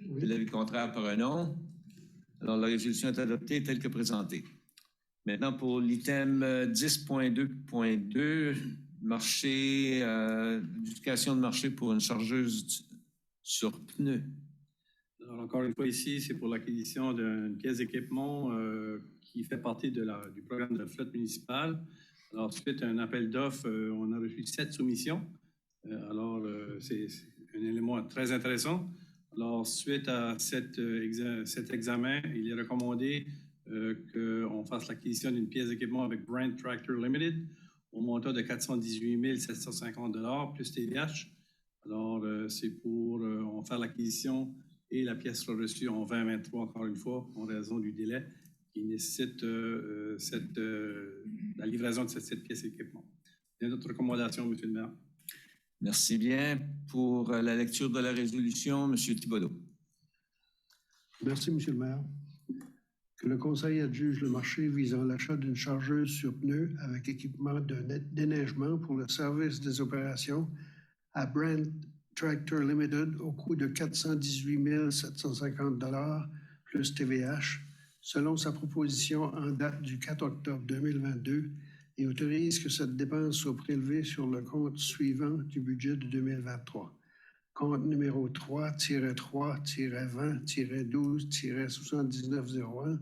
De l'avis contraire par un non. Alors, la résolution est adoptée telle que présentée. Maintenant, pour l'item 10.2.2, marché, éducation de marché pour une chargeuse sur pneus. Alors, encore une fois, ici, c'est pour l'acquisition d'une pièce d'équipement qui fait partie du programme de la flotte municipale. Alors, suite à un appel d'offres, on a reçu 7 soumissions. C'est un élément très intéressant. Alors, suite à cet examen, il est recommandé qu'on fasse l'acquisition d'une pièce d'équipement avec Brand Tractor Limited au montant de 418 750 $ plus TVH. Alors, c'est pour on faire l'acquisition et la pièce sera reçue en 2023, encore une fois, en raison du délai qui nécessite la livraison de cette pièce d'équipement. C'est notre recommandation, M. le maire. Merci bien. Pour la lecture de la résolution, M. Thibodeau. Merci, M. le maire. Que le Conseil adjuge le marché visant l'achat d'une chargeuse sur pneus avec équipement de déneigement pour le service des opérations à Brand Tractor Limited au coût de 418 750 $ plus TVH, selon sa proposition en date du 4 octobre 2022 et autorise que cette dépense soit prélevée sur le compte suivant du budget de 2023. Compte numéro 3-3-20-12-7901,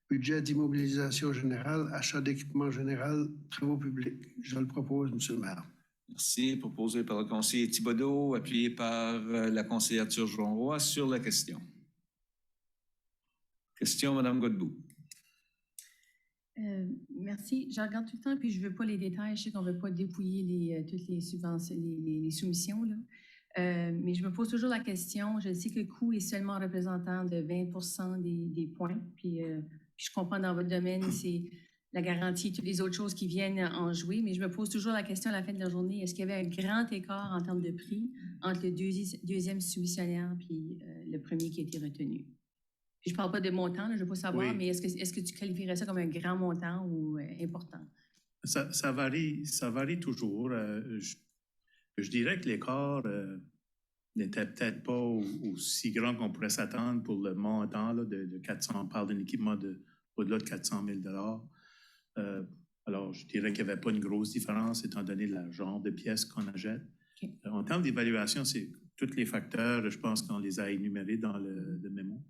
budget d'immobilisation générale, achat d'équipement général, travaux publics. Je le propose, M. le maire. Merci. Proposé par le conseiller Thibodeau, appuyé par la conseillère Turgeon-Roy sur la question. Question, Mme Godbout. Merci. Je regarde tout le temps, puis je ne veux pas les détails. Je sais qu'on ne veut pas dépouiller toutes les subventions, les soumissions, là. Mais je me pose toujours la question. Je sais que le coût est seulement représentant de 20 % des points. Puis je comprends dans votre domaine, c'est la garantie et toutes les autres choses qui viennent en jouer. Mais je me pose toujours la question à la fin de la journée, est-ce qu'il y avait un grand écart en termes de prix entre le deuxième soumissionnaire et le premier qui a été retenu? Puis je ne parle pas de montant, là, je ne veux pas savoir, mais est-ce que tu qualifierais ça comme un grand montant ou important? Ça varie toujours. Je dirais que l'écart n'était peut-être pas aussi grand qu'on pourrait s'attendre pour le montant là, de 400. On parle d'un équipement au-delà de 400 000 $. Alors, je dirais qu'il n'y avait pas une grosse différence étant donné le genre de pièces qu'on achète. Okay. En termes d'évaluation, c'est tous les facteurs, je pense qu'on les a énumérés dans le mémo.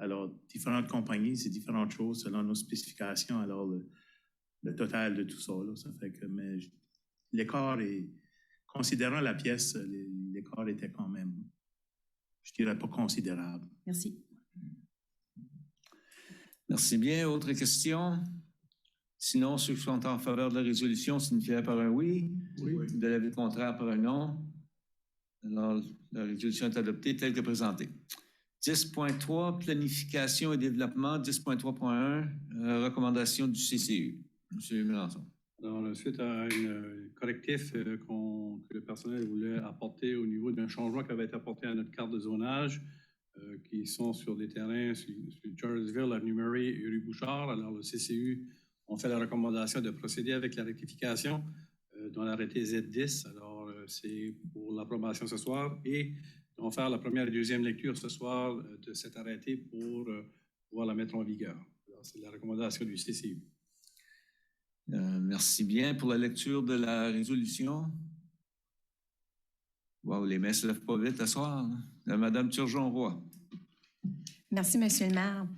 Alors, différentes compagnies, c'est différentes choses selon nos spécifications. Alors, le total de tout ça, là, ça fait que l'écart est... Considérant la pièce, l'écart était quand même, je dirais, pas considérable. Merci. Merci bien. Autres questions? Sinon, ceux qui sont en faveur de la résolution signifient par un oui. Oui. De l'avis contraire par un non. Alors, la résolution est adoptée telle que présentée. 10.3, planification et développement. 10.3.1, recommandation du CCU. M. Mélenchon. Alors, suite à un correctif que le personnel voulait apporter au niveau d'un changement qui avait été apporté à notre carte de zonage, qui sont sur des terrains sur Charlesville, avenue Murray et rue Bouchard. Alors, le CCU ont fait la recommandation de procéder avec la rectification dans l'arrêté Z10. Alors, c'est pour l'approbation ce soir et on va faire la première et deuxième lecture ce soir de cet arrêté pour pouvoir la mettre en vigueur. C'est la recommandation du CCU. Merci bien. Pour la lecture de la résolution. Wow, les mains ne se lèvent pas vite ce soir. Madame Turgeon-Roy. Merci, Monsieur le maire.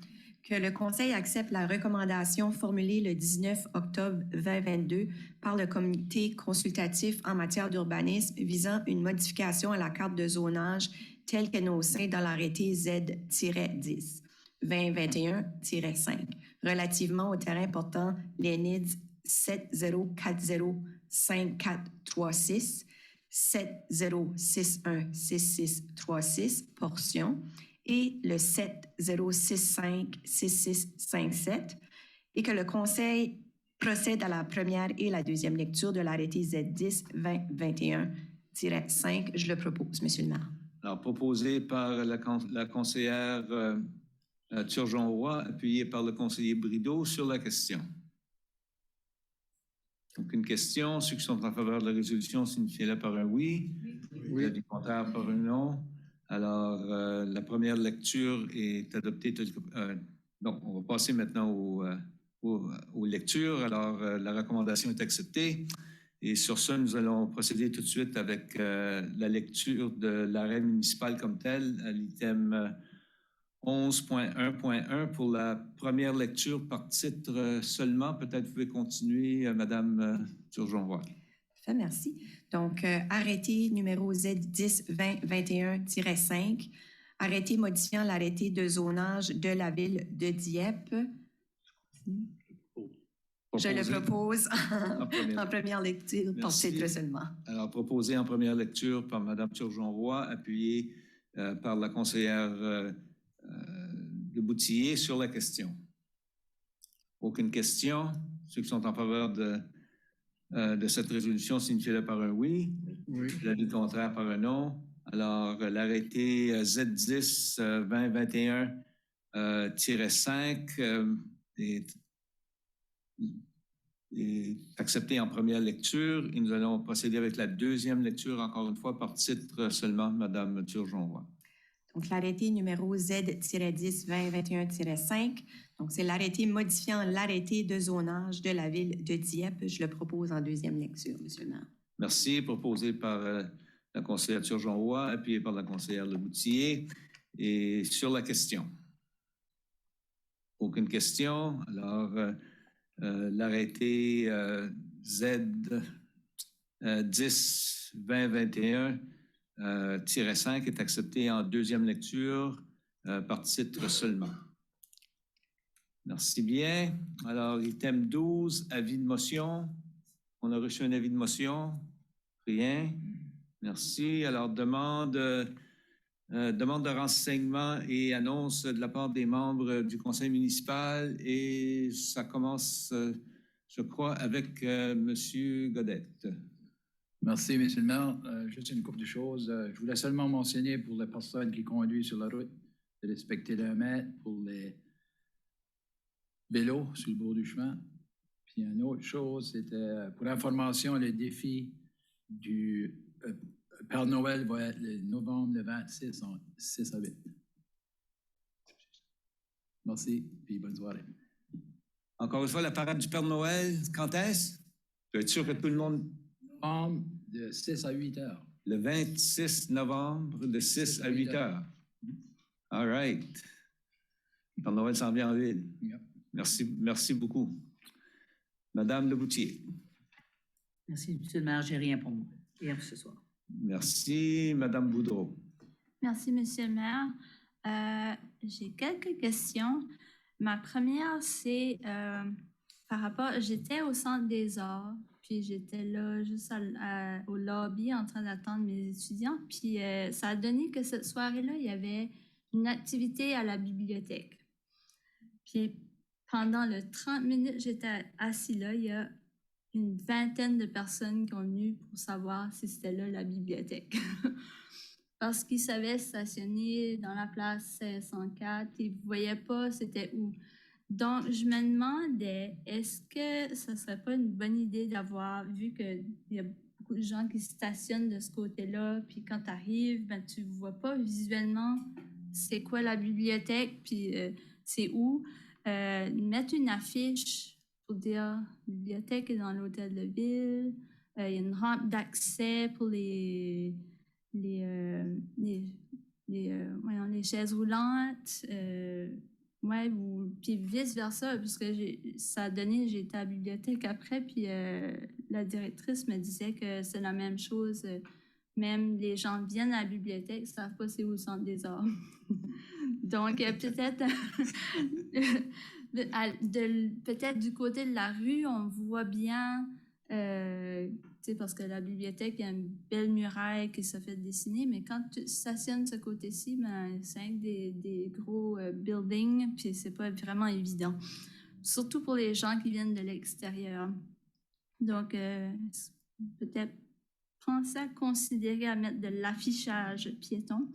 Que le Conseil accepte la recommandation formulée le 19 octobre 2022 par le Comité consultatif en matière d'urbanisme visant une modification à la carte de zonage telle qu'énoncée dans l'arrêté Z-10 2021-5 relativement au terrain portant les NIDS 70405436, 70616636 portion et le 70656657 et que le Conseil procède à la première et la deuxième lecture de l'arrêté Z10 2021-5. Je le propose, Monsieur le maire. Alors, proposé par la conseillère Turgeon-Roy, appuyé par le conseiller Brideau sur la question. Aucune question. Ceux qui sont en faveur de la résolution, signifiez-le par un oui. L'avis contraire par un non. Alors, la première lecture est adoptée. Donc, on va passer maintenant aux lectures. Alors, la recommandation est acceptée. Et sur ce, nous allons procéder tout de suite avec la lecture de l'arrêt municipal comme tel, à l'item 11.1.1 pour la première lecture par titre seulement. Peut-être vous pouvez continuer, Madame Turgeon-Roy. Parfait, merci. Donc, arrêté numéro Z10-2021-5, arrêté modifiant l'arrêté de zonage de la ville de Dieppe. Je le propose en première lecture par titre seulement. Alors, proposé en première lecture par Mme Turgeon-Roy, appuyé par la conseillère de Boutillier sur la question. Aucune question. Ceux qui sont en faveur de cette résolution, signifiez-le par un oui. L'avis contraire par un non. Alors, l'arrêté Z10-2021-5 est accepté en première lecture et nous allons procéder avec la deuxième lecture, encore une fois, par titre seulement, Mme Turgeon-Roy. Donc, l'arrêté numéro Z-10-2021-5, donc c'est l'arrêté modifiant l'arrêté de zonage de la ville de Dieppe. Je le propose en deuxième lecture, Monsieur le maire. Merci. Proposé par la conseillère Turgeon-Roy, appuyé par la conseillère Leboutillier. Et sur la question? Aucune question. Alors, l'arrêté Z-10-2021-5 est accepté en deuxième lecture par titre seulement. Merci bien. Alors, item 12, avis de motion. On a reçu un avis de motion. Rien. Merci. Alors, demande de renseignement et annonce de la part des membres du conseil municipal. Et ça commence, je crois, avec M. Godette. Merci, M. le maire. Juste une couple de choses. Je voulais seulement mentionner pour les personnes qui conduisent sur la route de respecter le mètre pour les vélos sur le bord du chemin. Puis une autre chose, c'était pour information, le défi du Père Noël va être le novembre le 26, 6 à 8. Merci, puis bonne soirée. Encore une fois, la parade du Père Noël, quand est-ce? Je vais être sûr que tout le monde... Novembre, de 6 à 8 heures. Le 26 novembre, de 6 à 8 heures. All right. Le Père Noël s'en vient en ville. Yep. Merci beaucoup. Madame Leboutillier. Merci, M. le maire. J'ai rien pour moi hier ce soir. Merci, Madame Boudreau. Merci, Monsieur le maire. J'ai quelques questions. Ma première, c'est par rapport... J'étais au Centre des Arts, puis j'étais là juste au lobby en train d'attendre mes étudiants. Puis ça a donné que cette soirée-là, il y avait une activité à la bibliothèque. Puis pendant le 30 minutes, j'étais assis là, il y a une vingtaine de personnes qui ont venu pour savoir si c'était là la bibliothèque. Parce qu'ils savaient stationner dans la place 104, ils ne voyaient pas c'était où. Donc, je me demandais, est-ce que ce ne serait pas une bonne idée d'avoir, vu qu'il y a beaucoup de gens qui stationnent de ce côté-là, puis quand tu arrives, ben, tu ne vois pas visuellement c'est quoi la bibliothèque, puis c'est où. Mettre une affiche pour dire « Bibliothèque est dans l'hôtel de ville ». Il y a une rampe d'accès pour les chaises roulantes. Ouais, puis vice-versa, puisque ça a donné, j'ai été à la bibliothèque après, puis la directrice me disait que c'est la même chose. Même les gens viennent à la bibliothèque, ils ne savent pas c'est où le Centre des Arts. Donc, peut-être peut-être du côté de la rue, on voit bien, parce que la bibliothèque, il y a une belle muraille qui se fait dessiner, mais quand tu stationnes de ce côté-ci, ben, c'est des gros buildings, puis c'est pas vraiment évident. Surtout pour les gens qui viennent de l'extérieur. Donc, peut-être penser à considérer à mettre de l'affichage piéton.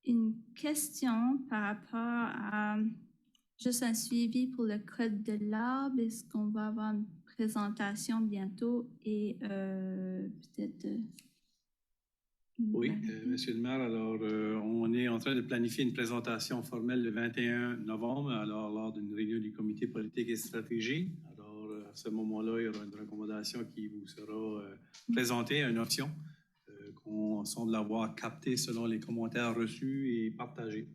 Une question par rapport à juste un suivi pour le code de l'arbre. Est-ce qu'on va avoir une présentation bientôt et peut-être... Oui, Monsieur le maire, alors on est en train de planifier une présentation formelle le 21 novembre, alors lors d'une réunion du comité politique et stratégie. Alors à ce moment-là, il y aura une recommandation qui vous sera présentée, une option qu'on semble avoir captée selon les commentaires reçus et partagés.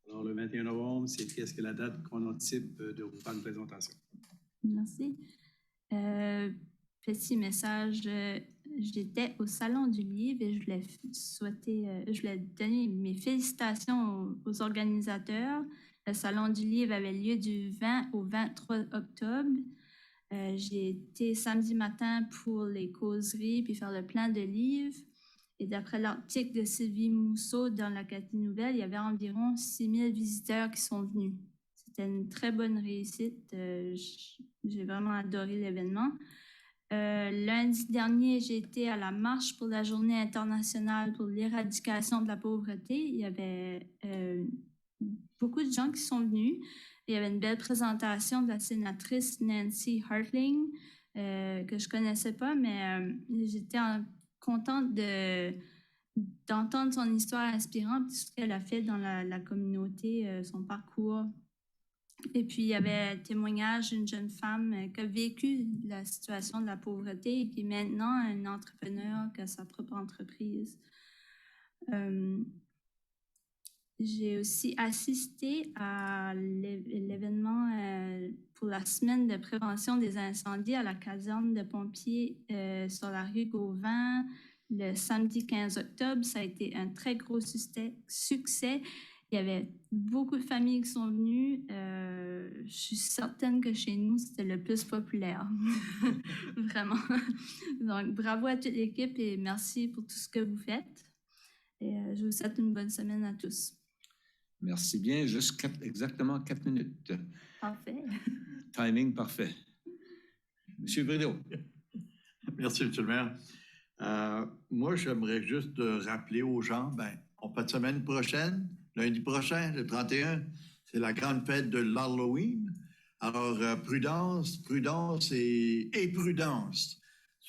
Alors le 21 novembre, c'est qu'est-ce que la date qu'on anticipe de vous faire une présentation. Merci. Petit message. J'étais au Salon du Livre et je voulais donner mes félicitations aux organisateurs. Le Salon du Livre avait lieu du 20 au 23 octobre. J'ai été samedi matin pour les causeries puis faire le plan de livres. Et d'après l'article de Sylvie Mousseau dans l'Acadie Nouvelle, il y avait environ 6000 visiteurs qui sont venus. C'était une très bonne réussite. J'ai vraiment adoré l'événement. Lundi dernier, j'ai été à la marche pour la Journée internationale pour l'éradication de la pauvreté. Il y avait beaucoup de gens qui sont venus. Il y avait une belle présentation de la sénatrice Nancy Hartling que je ne connaissais pas, mais j'étais contente d'entendre son histoire inspirante, tout ce qu'elle a fait dans la communauté, son parcours. Et puis, il y avait un témoignage d'une jeune femme qui a vécu la situation de la pauvreté et qui est maintenant un entrepreneur qui a sa propre entreprise. J'ai aussi assisté à l'événement pour la semaine de prévention des incendies à la caserne de pompiers sur la rue Gauvin le samedi 15 octobre. Ça a été un très gros succès. Il y avait beaucoup de familles qui sont venues. Je suis certaine que chez nous, c'était le plus populaire. Vraiment. Donc, bravo à toute l'équipe et merci pour tout ce que vous faites. Et je vous souhaite une bonne semaine à tous. Merci bien. Juste exactement 4 minutes. Parfait. Timing parfait. Monsieur Brideau. Merci, Monsieur le maire. Moi, j'aimerais juste rappeler aux gens, en fin de semaine prochaine, lundi prochain, le 31, c'est la grande fête de l'Halloween. Alors, prudence et prudence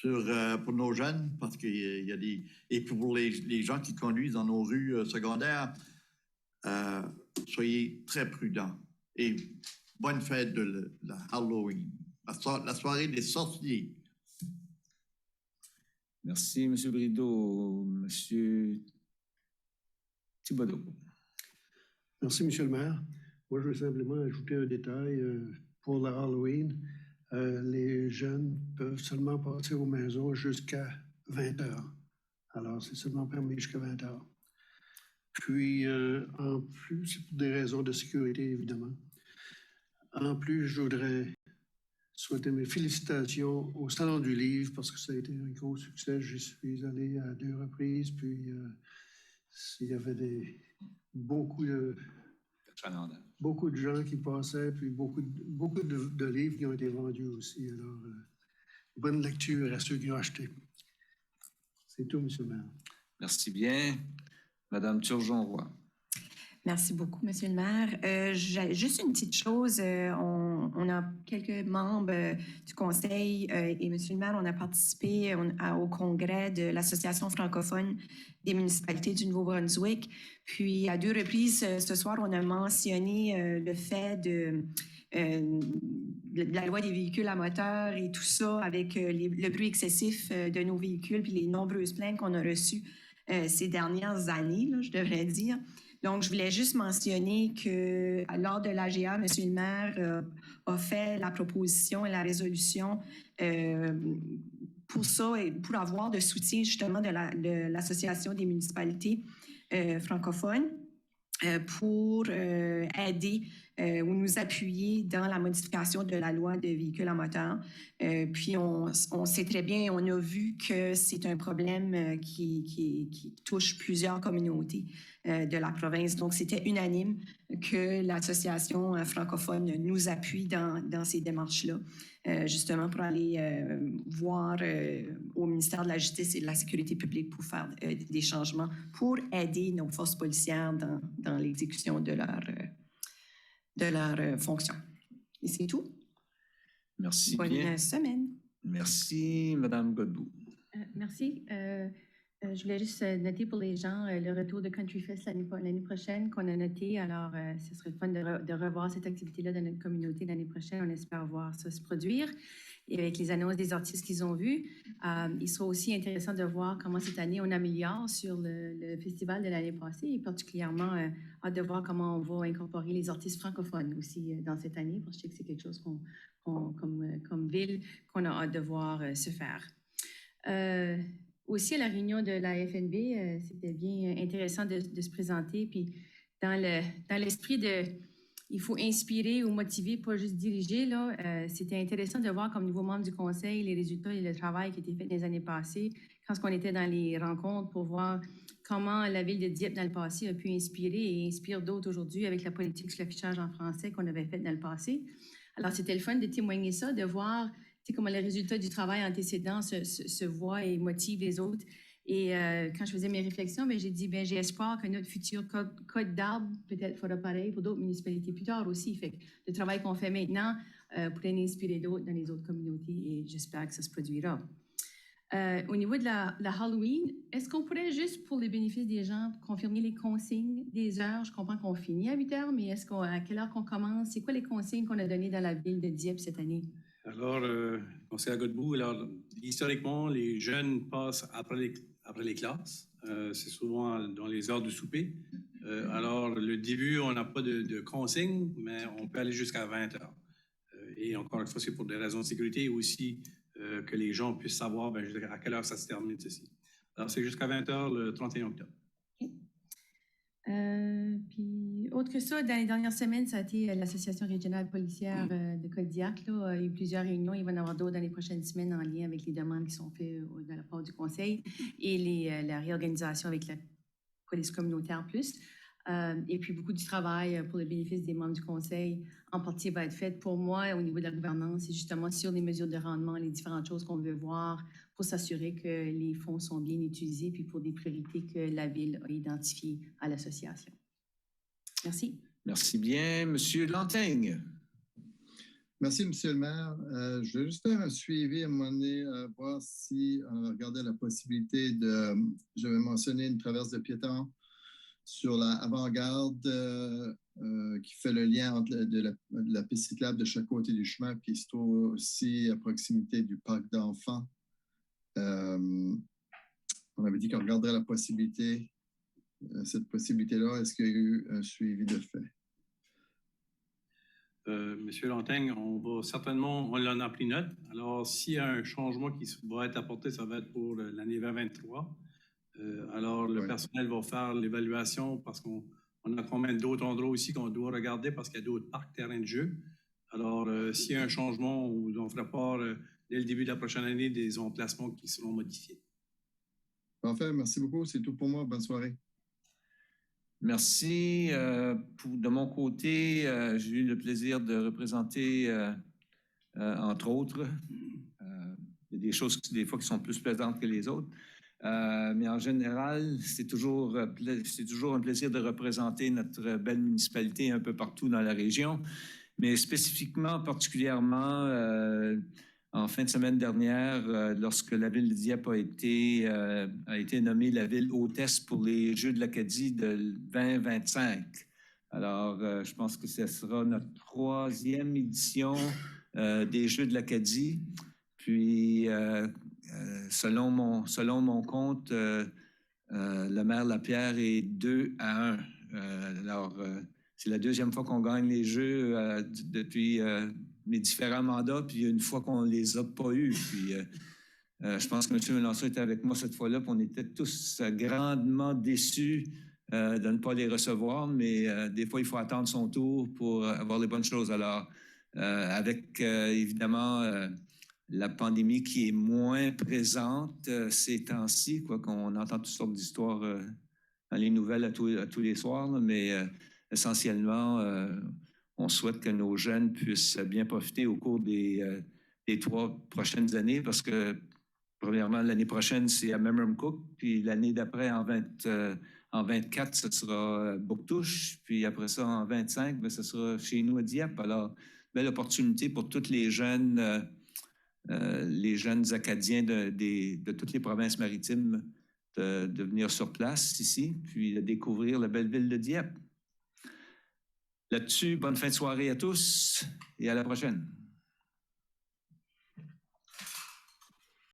pour nos jeunes, parce qu'il y a des... Et pour les gens qui conduisent dans nos rues secondaires, soyez très prudents. Et bonne fête de la Halloween, la soirée des sorciers. Merci, M. Brideau. M. Thibodeau. Merci, M. le maire. Moi, je veux simplement ajouter un détail. Pour la Halloween, les jeunes peuvent seulement passer aux maisons jusqu'à 20 heures. Alors, c'est seulement permis jusqu'à 20 heures. Puis, en plus, c'est pour des raisons de sécurité, évidemment. En plus, je voudrais souhaiter mes félicitations au Salon du Livre parce que ça a été un gros succès. J'y suis allé à 2 reprises, puis il y avait beaucoup de gens qui passaient, puis beaucoup de livres qui ont été vendus aussi. Alors, bonne lecture à ceux qui ont acheté. C'est tout, M. le maire. Merci bien. Madame Turgeon-Roy. Merci beaucoup, M. le maire. Juste une petite chose. On a quelques membres du conseil et M. le maire, on a participé au congrès de l'Association francophone des municipalités du Nouveau-Brunswick. Puis, à 2 reprises, ce soir, on a mentionné le fait de la loi des véhicules à moteur et tout ça avec le bruit excessif de nos véhicules puis les nombreuses plaintes qu'on a reçues ces dernières années, là, je devrais dire. Donc, je voulais juste mentionner que lors de l'AGA, M. le maire a fait la proposition et la résolution pour ça et pour avoir de soutien justement de l'Association des municipalités francophones pour aider ou nous appuyer dans la modification de la loi de véhicules à moteur. Puis on sait très bien, on a vu que c'est un problème qui touche plusieurs communautés de la province. Donc, c'était unanime que l'Association francophone nous appuie dans ces démarches-là, justement pour aller voir au ministère de la Justice et de la Sécurité publique pour faire des changements, pour aider nos forces policières dans l'exécution de leur fonction. Et c'est tout. Merci Bonne bien. semaine. Merci, Madame Godbout. Merci. Je voulais juste noter pour les gens le retour de Country Fest l'année prochaine qu'on a noté. Alors, ce serait fun de revoir cette activité-là dans notre communauté l'année prochaine. On espère voir ça se produire. Et avec les annonces des artistes qu'ils ont vus, il sera aussi intéressant de voir comment cette année on améliore sur le festival de l'année passée et particulièrement hâte de voir comment on va incorporer les artistes francophones aussi dans cette année, parce que je sais que c'est quelque chose comme ville qu'on a hâte de voir se faire. Aussi, à la réunion de la FNB, c'était bien intéressant de se présenter. Puis, dans l'esprit de il faut inspirer ou motiver, pas juste diriger, là, c'était intéressant de voir comme nouveau membre du conseil les résultats et le travail qui a été fait les années passées, quand on était dans les rencontres pour voir comment la ville de Dieppe dans le passé a pu inspirer et inspire d'autres aujourd'hui avec la politique sur l'affichage en français qu'on avait faite dans le passé. Alors, c'était le fun de témoigner ça, de voir comment les résultats du travail antécédent se voient et motivent les autres. Et quand je faisais mes réflexions, j'ai dit, j'ai espoir que notre futur code d'arbre peut-être fera pareil pour d'autres municipalités plus tard aussi. Fait que le travail qu'on fait maintenant pourrait en inspirer d'autres dans les autres communautés et j'espère que ça se produira. Au niveau de la Halloween, est-ce qu'on pourrait juste, pour le bénéfice des gens, confirmer les consignes des heures? Je comprends qu'on finit à 8 heures, mais à quelle heure qu'on commence? C'est quoi les consignes qu'on a données dans la ville de Dieppe cette année? Alors, conseiller à Godbout, historiquement, les jeunes passent après les classes. C'est souvent dans les heures de souper. Alors, le début, on n'a pas de consigne, mais on peut aller jusqu'à 20 heures. Et encore une fois, c'est pour des raisons de sécurité et aussi que les gens puissent savoir à quelle heure ça se termine, ceci. Alors, c'est jusqu'à 20 heures le 31 octobre. Puis, autre que ça, dans les dernières semaines, ça a été l'Association régionale policière de Kodiak. Il y a eu plusieurs réunions. Il va y en avoir d'autres dans les prochaines semaines en lien avec les demandes qui sont faites de la part du Conseil et la réorganisation avec la police communautaire plus. Et puis, beaucoup du travail pour le bénéfice des membres du Conseil, en partie, va être fait pour moi au niveau de la gouvernance et justement sur les mesures de rendement, les différentes choses qu'on veut voir pour s'assurer que les fonds sont bien utilisés puis pour des priorités que la Ville a identifiées à l'association. Merci. Merci bien. Monsieur Lantaigne. Merci, Monsieur le maire. Je vais juste faire un suivi à un moment donné, voir si on regardait la possibilité de, j'avais mentionné une traverse de piétons sur la avant-garde qui fait le lien entre la piste cyclable de chaque côté du chemin, puis il se trouve aussi à proximité du parc d'enfants. On avait dit qu'on regarderait la possibilité, cette possibilité-là. Est-ce qu'il y a eu un suivi de fait? Monsieur Lantaigne, on en a pris note. Alors, s'il y a un changement qui va être apporté, ça va être pour l'année 2023. Alors, le personnel va faire l'évaluation parce qu'on a quand même d'autres endroits aussi qu'on doit regarder parce qu'il y a d'autres parcs, terrains de jeu. Alors, s'il y a un changement, on fera part dès le début de la prochaine année des emplacements qui seront modifiés. Parfait, merci beaucoup. C'est tout pour moi. Bonne soirée. Merci. De mon côté, j'ai eu le plaisir de représenter, entre autres, il y a des choses des fois qui sont plus plaisantes que les autres. Mais en général, c'est toujours un plaisir de représenter notre belle municipalité un peu partout dans la région. Mais spécifiquement, particulièrement, en fin de semaine dernière, lorsque la ville de Dieppe a été nommée la ville hôtesse pour les Jeux de l'Acadie de 2025. Alors, je pense que ce sera notre 3e édition des Jeux de l'Acadie. Puis, selon mon compte, le maire Lapierre est 2-1. Alors, c'est la 2e fois qu'on gagne les Jeux depuis mes différents mandats, puis une fois qu'on ne les a pas eus. Puis, je pense que M. Melançon était avec moi cette fois-là, puis on était tous grandement déçus de ne pas les recevoir, mais des fois, il faut attendre son tour pour avoir les bonnes choses. Alors, avec évidemment la pandémie qui est moins présente ces temps-ci, quoi qu'on entend toutes sortes d'histoires dans les nouvelles à tous les soirs, là, mais essentiellement, on souhaite que nos jeunes puissent bien profiter au cours des 3 prochaines années parce que, premièrement, l'année prochaine, c'est à Memramcook, puis l'année d'après, en 24, ce sera Bouctouche, puis après ça, en 25, ce sera chez nous à Dieppe. Alors, belle opportunité pour tous les jeunes les jeunes Acadiens de toutes les provinces maritimes de venir sur place ici, puis de découvrir la belle ville de Dieppe. Là-dessus, bonne fin de soirée à tous et à la prochaine.